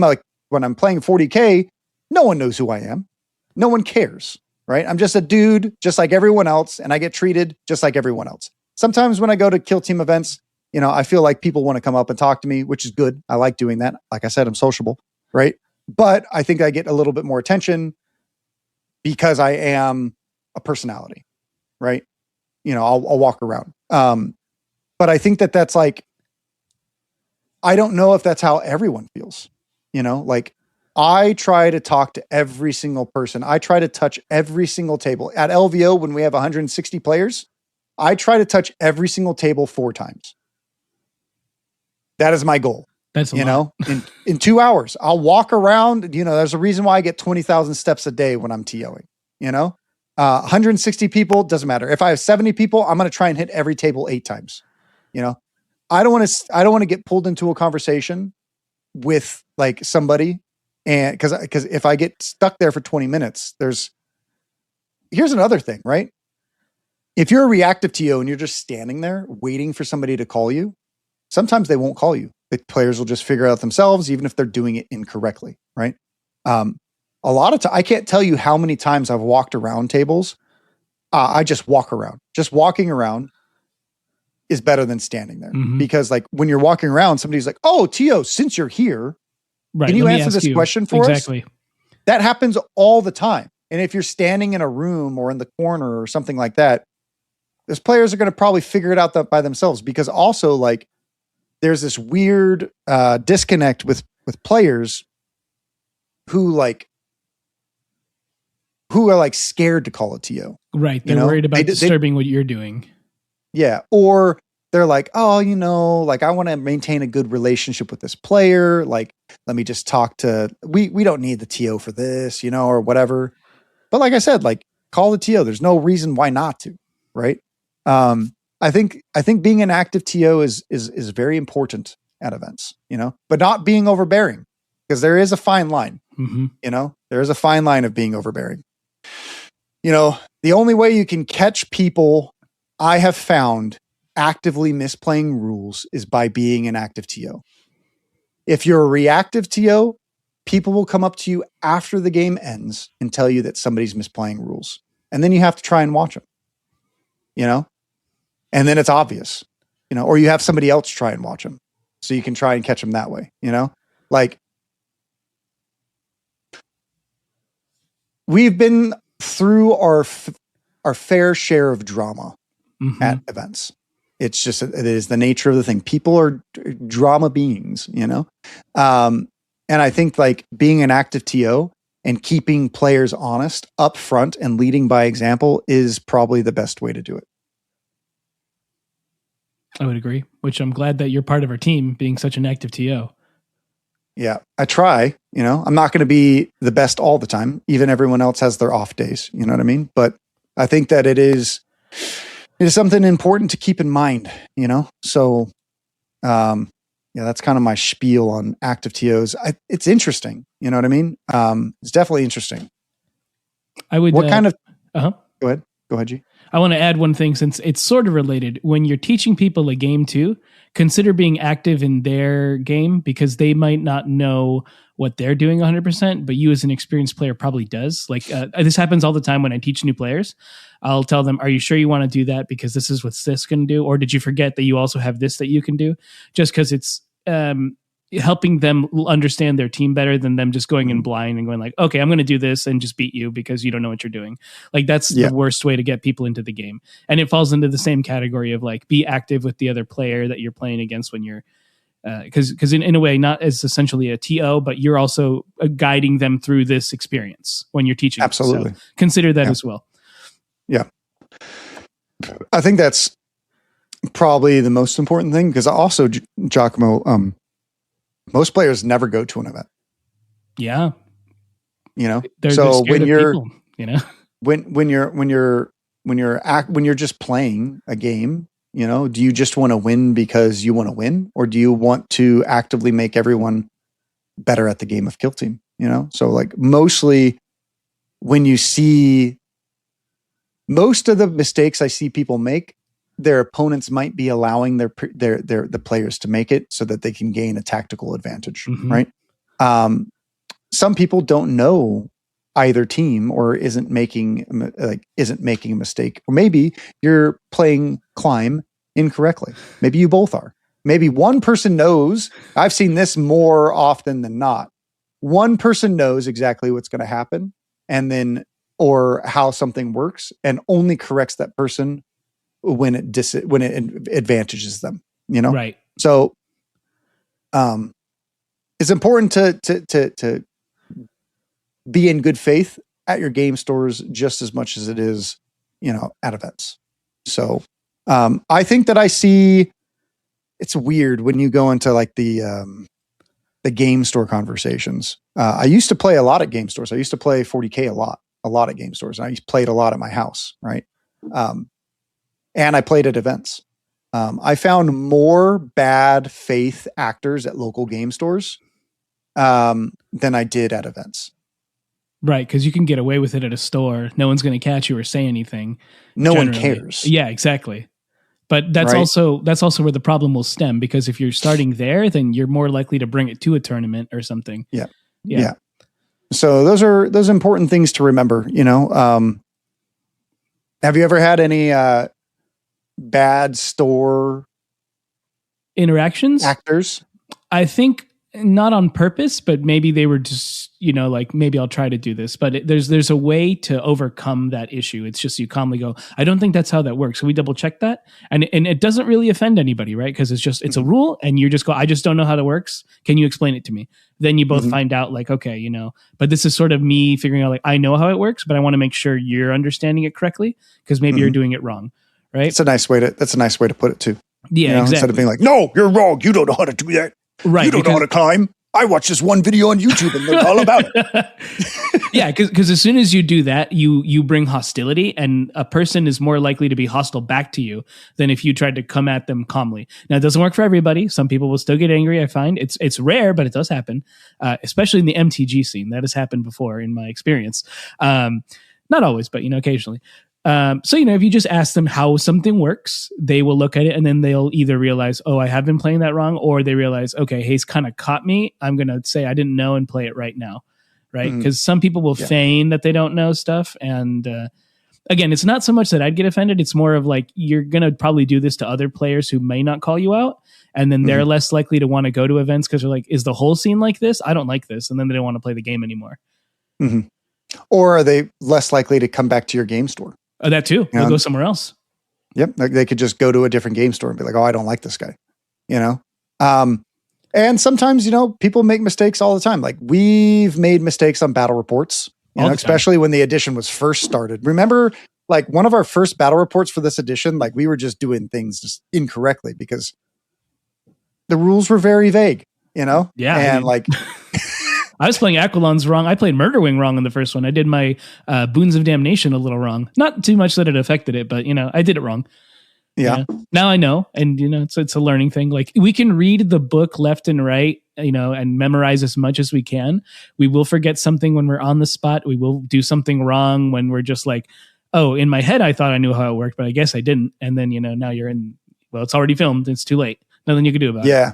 playing 40K, no one knows who I am. No one cares. Right? I'm just a dude, just like everyone else, and I get treated just like everyone else. Sometimes when I go to Kill Team events, I feel like people want to come up and talk to me, which is good. I like doing that. Like I said, I'm sociable, right? But I think I get a little bit more attention because I am a personality, right? I'll walk around. But I think that's like, I don't know if that's how everyone feels, like, I try to talk to every single person. I try to touch every single table. At LVO, when we have 160 players, I try to touch every single table 4 times. That is my goal. That's a lot. in 2 hours, I'll walk around. There's a reason why I get 20,000 steps a day when I'm TOing. 160 people, doesn't matter. If I have 70 people, I'm going to try and hit every table 8 times. I don't want to get pulled into a conversation with like somebody, and because if I get stuck there for 20 minutes, here's another thing, right? If you're a reactive TO and you're just standing there waiting for somebody to call you, sometimes they won't call you. The players will just figure it out themselves, even if they're doing it incorrectly, right? A lot of times, I can't tell you how many times I've walked around tables. I just walk around. Just walking around is better than standing there, because like when you're walking around, somebody's like, "Oh, TO, since you're here, can you answer this question for us?" Exactly. That happens all the time. And if you're standing in a room or in the corner or something like that, those players are going to probably figure it out by themselves, because also like there's this weird disconnect with players who are like scared to call a TO. Right. They're worried about disturbing what you're doing. Yeah. Or they're like, oh, like I want to maintain a good relationship with this player. Like, let me just talk to, we don't need the TO for this, or whatever. But like I said, like call the TO. There's no reason why not to, right? I think being an active TO is very important at events, but not being overbearing, because there is a fine line, there is a fine line of being overbearing. The only way you can catch people, I have found, actively misplaying rules is by being an active TO. If you're a reactive TO, people will come up to you after the game ends and tell you that somebody's misplaying rules. And then you have to try and watch them, and then it's obvious, or you have somebody else try and watch them so you can try and catch them that way, like we've been through our fair share of drama at events. It's just, it is the nature of the thing. People are drama beings, and I think like being an active TO and keeping players honest up front and leading by example is probably the best way to do it. I would agree, which I'm glad that you're part of our team, being such an active TO. Yeah, I try, I'm not going to be the best all the time. Even everyone else has their off days, you know what I mean? But I think that it is something important to keep in mind, So, yeah, that's kind of my spiel on active TOs. It's interesting, you know what I mean? It's definitely interesting. I would. What kind of? Uh-huh. Go ahead, G. I want to add one thing, since it's sort of related. When you're teaching people a game too, consider being active in their game, because they might not know what they're doing 100%, but you as an experienced player probably does. Like this happens all the time when I teach new players. I'll tell them, are you sure you want to do that? Because this is what this can do. Or did you forget that you also have this that you can do? Just because it's helping them understand their team better than them just going in blind and going like, okay, I'm going to do this and just beat you because you don't know what you're doing. Like that's the worst way to get people into the game. And it falls into the same category of like, be active with the other player that you're playing against when you're, because in a way, not as essentially a TO, but you're also guiding them through this experience when you're teaching. Absolutely. So consider that as well. Yeah. I think that's probably the most important thing, because also, Giacomo, most players never go to an event. Yeah. They're when you're, people, when you're just playing a game, do you just want to win because you want to win, or do you want to actively make everyone better at the game of Kill Team? So like mostly when you see most of the mistakes I see people make, their opponents might be allowing the players to make it so that they can gain a tactical advantage, right? Some people don't know either team, or isn't making a mistake, or maybe you're playing climb incorrectly. Maybe you both are. Maybe one person knows. I've seen this more often than not. One person knows exactly what's going to happen, or how something works, and only corrects that person when it advantages them, Right. So, it's important to be in good faith at your game stores just as much as it is, at events. So, I think that I see, it's weird when you go into like the game store conversations. I used to play a lot at game stores. I used to play 40K a lot at game stores. And I played a lot at my house. Right. And I played at events. I found more bad faith actors at local game stores than I did at events. Right, because you can get away with it at a store. No one's going to catch you or say anything. No one generally. cares. Yeah, exactly. But that's Right? also where the problem will stem, because if you're starting there, then you're more likely to bring it to a tournament or something. Yeah. So those are important things to remember, have you ever had any bad store Interactions? actors? I think not on purpose, but maybe they were just, like, maybe I'll try to do this. But there's a way to overcome that issue. It's just you calmly go, I don't think that's how that works. So we double check that. And it doesn't really offend anybody, right? Because it's a rule, and you just go, I just don't know how that works. Can you explain it to me? Then you both find out, like, okay, but this is sort of me figuring out, like, I know how it works, but I want to make sure you're understanding it correctly, because maybe you're doing it wrong. Right. That's a nice way to put it too. Yeah, exactly. Instead of being like, no, you're wrong. You don't know how to do that. Right. You don't know how to climb. I watched this one video on YouTube and learned all about it. Yeah, because as soon as you do that, you bring hostility, and a person is more likely to be hostile back to you than if you tried to come at them calmly. Now, it doesn't work for everybody. Some people will still get angry. I find it's rare, but it does happen, especially in the MTG scene. That has happened before in my experience. Not always, but occasionally. So, if you just ask them how something works, they will look at it, and then they'll either realize, oh, I have been playing that wrong, or they realize, okay, he's kind of caught me. I'm going to say I didn't know and play it right now. Right. Because some people will feign that they don't know stuff. And again, it's not so much that I'd get offended. It's more of like, you're going to probably do this to other players who may not call you out. And then they're less likely to want to go to events because they're like, is the whole scene like this? I don't like this. And then they don't want to play the game anymore. Mm-hmm. Or are they less likely to come back to your game store? That too. They'll go somewhere else. Yep. They could just go to a different game store and be like, oh, I don't like this guy, and sometimes, people make mistakes all the time. Like, we've made mistakes on battle reports, especially when the edition was first started. Remember, like, one of our first battle reports for this edition, like, we were just doing things just incorrectly because the rules were very vague, Yeah. And like, I was playing Aquilons wrong. I played Murderwing wrong in the first one. I did my Boons of Damnation a little wrong. Not too much that it affected it, but I did it wrong. Yeah. Now I know, and it's a learning thing. Like, we can read the book left and right, and memorize as much as we can. We will forget something when we're on the spot. We will do something wrong when we're just like, oh, in my head I thought I knew how it worked, but I guess I didn't. And then now you're in. Well, it's already filmed. It's too late. Nothing you can do about it. Yeah.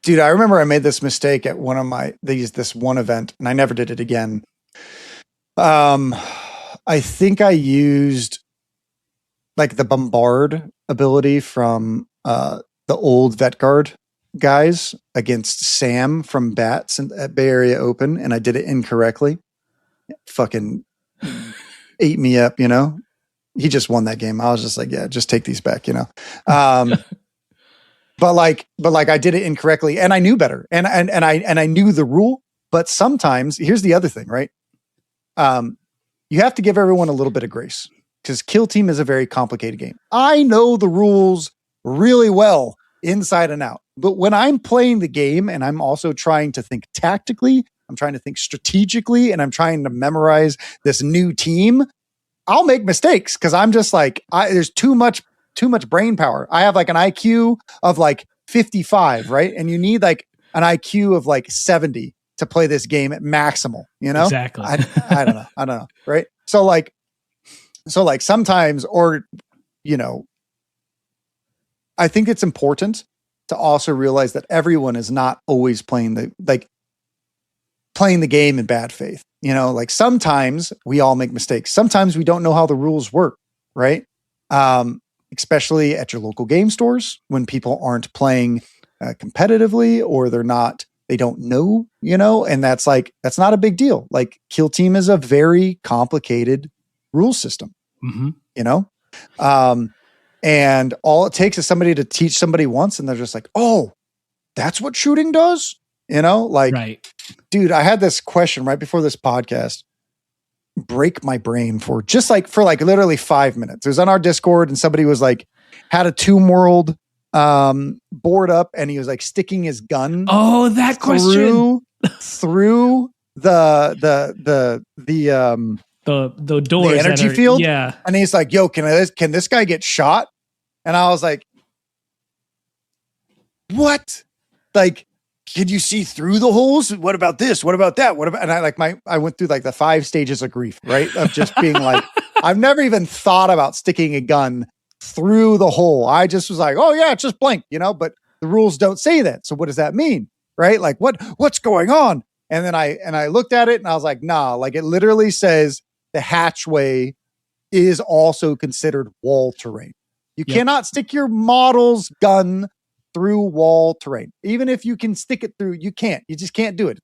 Dude, I remember I made this mistake at one of this one event, and I never did it again. I think I used like the bombard ability from the old Vet Guard guys against Sam from Bats at Bay Area Open, and I did it incorrectly. Fucking ate me up, He just won that game. I was just like, yeah, just take these back, But I did it incorrectly, and I knew better, and I knew the rule. But sometimes, here's the other thing, right? You have to give everyone a little bit of grace, because Kill Team is a very complicated game. I know the rules really well, inside and out. But when I'm playing the game, and I'm also trying to think tactically, I'm trying to think strategically, and I'm trying to memorize this new team, I'll make mistakes because I'm just like, there's too much brain power. I have like an IQ of like 55, right? And you need like an IQ of like 70 to play this game at maximal, Exactly. I don't know. Right. So like sometimes, or, I think it's important to also realize that everyone is not always playing the game in bad faith. Like, sometimes we all make mistakes. Sometimes we don't know how the rules work. Right. Especially at your local game stores when people aren't playing competitively, or they don't know, and that's not a big deal. Like, Kill Team is a very complicated rule system, and all it takes is somebody to teach somebody once, and they're just like, oh, that's what shooting does. Right. Dude, I had this question right before this podcast break my brain for literally 5 minutes. It was on our Discord, and somebody was like, had a Tomb World board up, and he was like sticking his gun. Oh, that question through the doors, the energy field. Yeah. And he's like, yo, can this guy get shot? And I was like, what? Like, can you see through the holes? What about this? What about that? What about, and I went through like the 5 stages of grief, right? Of just being like, I've never even thought about sticking a gun through the hole. I just was like, oh yeah, it's just blank, but the rules don't say that. So what does that mean? Right? Like what's going on? And then I looked at it and I was like, nah, like it literally says the hatchway is also considered wall terrain. You cannot stick your model's gun through wall terrain. Even if you can stick it through, you can't. You just can't do it.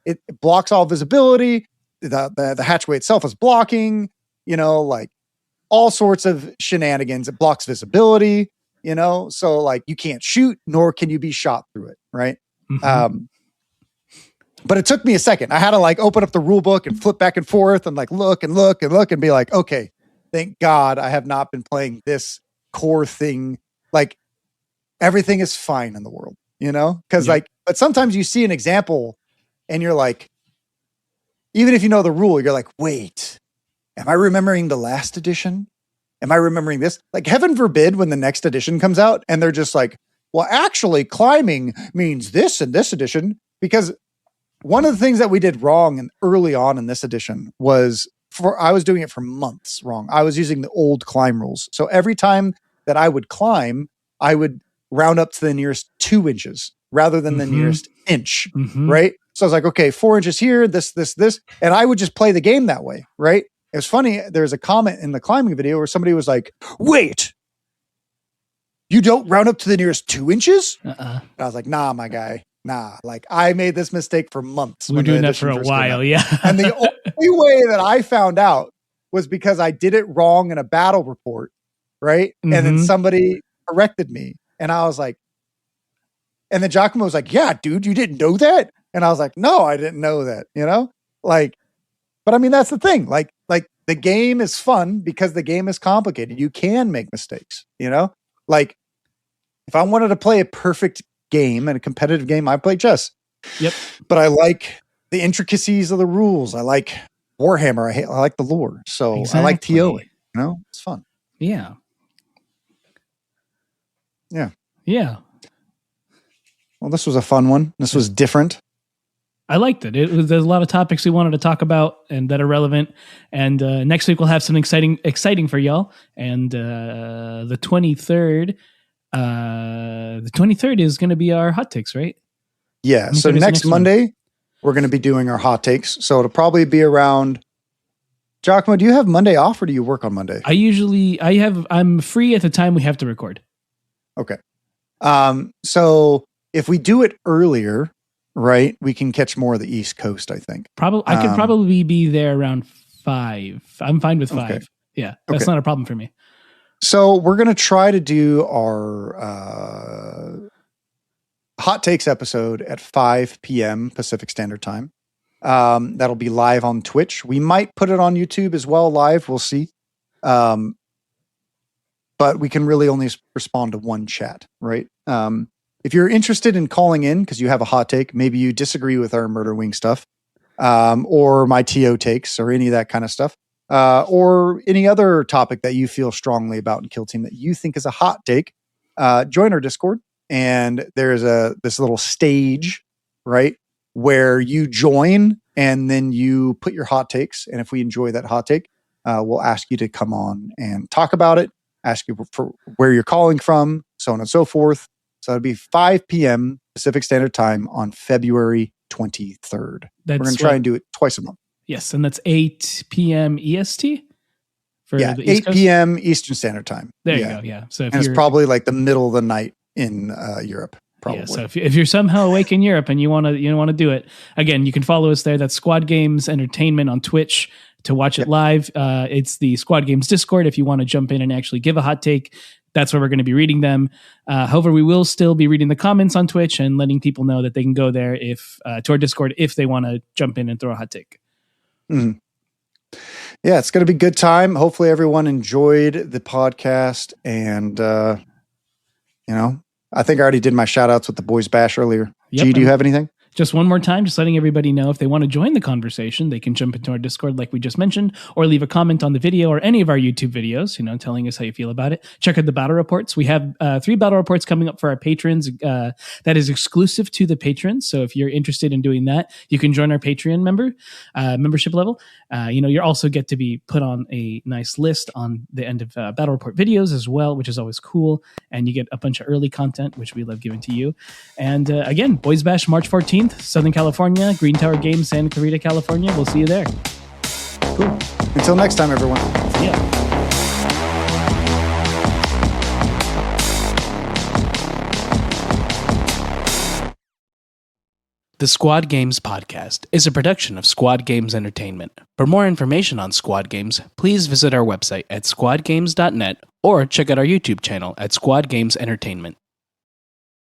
It blocks all visibility. The hatchway itself is blocking, like all sorts of shenanigans. It blocks visibility, so like you can't shoot, nor can you be shot through it, right? Mm-hmm. But it took me a second. I had to like open up the rule book and flip back and forth and like look and be like, okay, thank God I have not been playing this core thing. Like everything is fine in the world, because but sometimes you see an example and you're like, even if you know the rule, you're like, wait, am I remembering the last edition? Am I remembering this? Like heaven forbid when the next edition comes out and they're just like, well, actually climbing means this in this edition. Because one of the things that we did wrong and early on in this edition was I was doing it for months wrong. I was using the old climb rules. So every time that I would climb, I would round up to the nearest 2 inches rather than the nearest inch, right? So I was like, okay, 4 inches here, this. And I would just play the game that way, right? It was funny. There's a comment in the climbing video where somebody was like, wait, you don't round up to the nearest 2 inches? And I was like, nah, my guy. Nah, like I made this mistake for months. We're doing that for a while, yeah. And the only way that I found out was because I did it wrong in a battle report, right? And then somebody corrected me. And I was like, and then Giacomo was like, yeah, dude, you didn't know that? And I was like, no, I didn't know that, Like, but I mean, that's the thing. Like the game is fun because the game is complicated. You can make mistakes, Like if I wanted to play a perfect game and a competitive game, I play chess. Yep. But I like the intricacies of the rules. I like Warhammer. I like the lore. So exactly. I like TO. It's fun. Yeah. Yeah. Yeah. Well, this was a fun one. This was different. I liked it. There's a lot of topics we wanted to talk about and that are relevant. And next week we'll have something exciting for y'all. And the 23rd, is going to be our hot takes, right? Yeah. So next Monday, we're going to be doing our hot takes. So it'll probably be around. Giacomo, do you have Monday off or do you work on Monday? I'm free at the time we have to record. Okay. So if we do it earlier, right, we can catch more of the East Coast, I think. I could probably be there around 5. I'm fine with 5. Okay. Yeah, that's not a problem for me. So we're going to try to do our hot takes episode at 5 p.m. Pacific Standard Time. That'll be live on Twitch. We might put it on YouTube as well live. We'll see. But we can really only respond to one chat, right? If you're interested in calling in because you have a hot take, maybe you disagree with our Murderwing stuff, or my TO takes or any of that kind of stuff, or any other topic that you feel strongly about in Kill Team that you think is a hot take, join our Discord. And there's this little stage, right, where you join and then you put your hot takes. And if we enjoy that hot take, we'll ask you to come on and talk about it, ask you for where you're calling from, so on and so forth. So it'll be 5 p.m. Pacific Standard Time on February 23rd. We're going to try and do it twice a month. Yes, and that's 8 p.m. EST? For the East 8 p.m. Eastern Standard Time. There you go, yeah. So it's probably like the middle of the night in Europe. Probably. Yeah, so if you're somehow awake in Europe and you want to do it, again, you can follow us there. That's Squad Games Entertainment on Twitch to watch it live. It's the Squad Games Discord if you want to jump in and actually give a hot take. That's where we're going to be reading them. However, we will still be reading the comments on Twitch and letting people know that they can go there to our Discord if they want to jump in and throw a hot take. Mm-hmm. Yeah, it's going to be a good time. Hopefully everyone enjoyed the podcast. And, I think I already did my shout outs with the Boys Bash earlier. Yep, G, do you have anything? Just one more time, just letting everybody know if they want to join the conversation, they can jump into our Discord like we just mentioned, or leave a comment on the video or any of our YouTube videos, telling us how you feel about it. Check out the battle reports. We have 3 battle reports coming up for our patrons that is exclusive to the patrons. So if you're interested in doing that, you can join our Patreon membership level. You also get to be put on a nice list on the end of battle report videos as well, which is always cool. And you get a bunch of early content, which we love giving to you. And again, Boys Bash, March 14th. Southern California, Green Tower Games, Santa Clarita, California. We'll see you there. Cool. Until next time, everyone. Yeah. The Squad Games Podcast is a production of Squad Games Entertainment. For more information on Squad Games, please visit our website at squadgames.net or check out our YouTube channel at Squad Games Entertainment.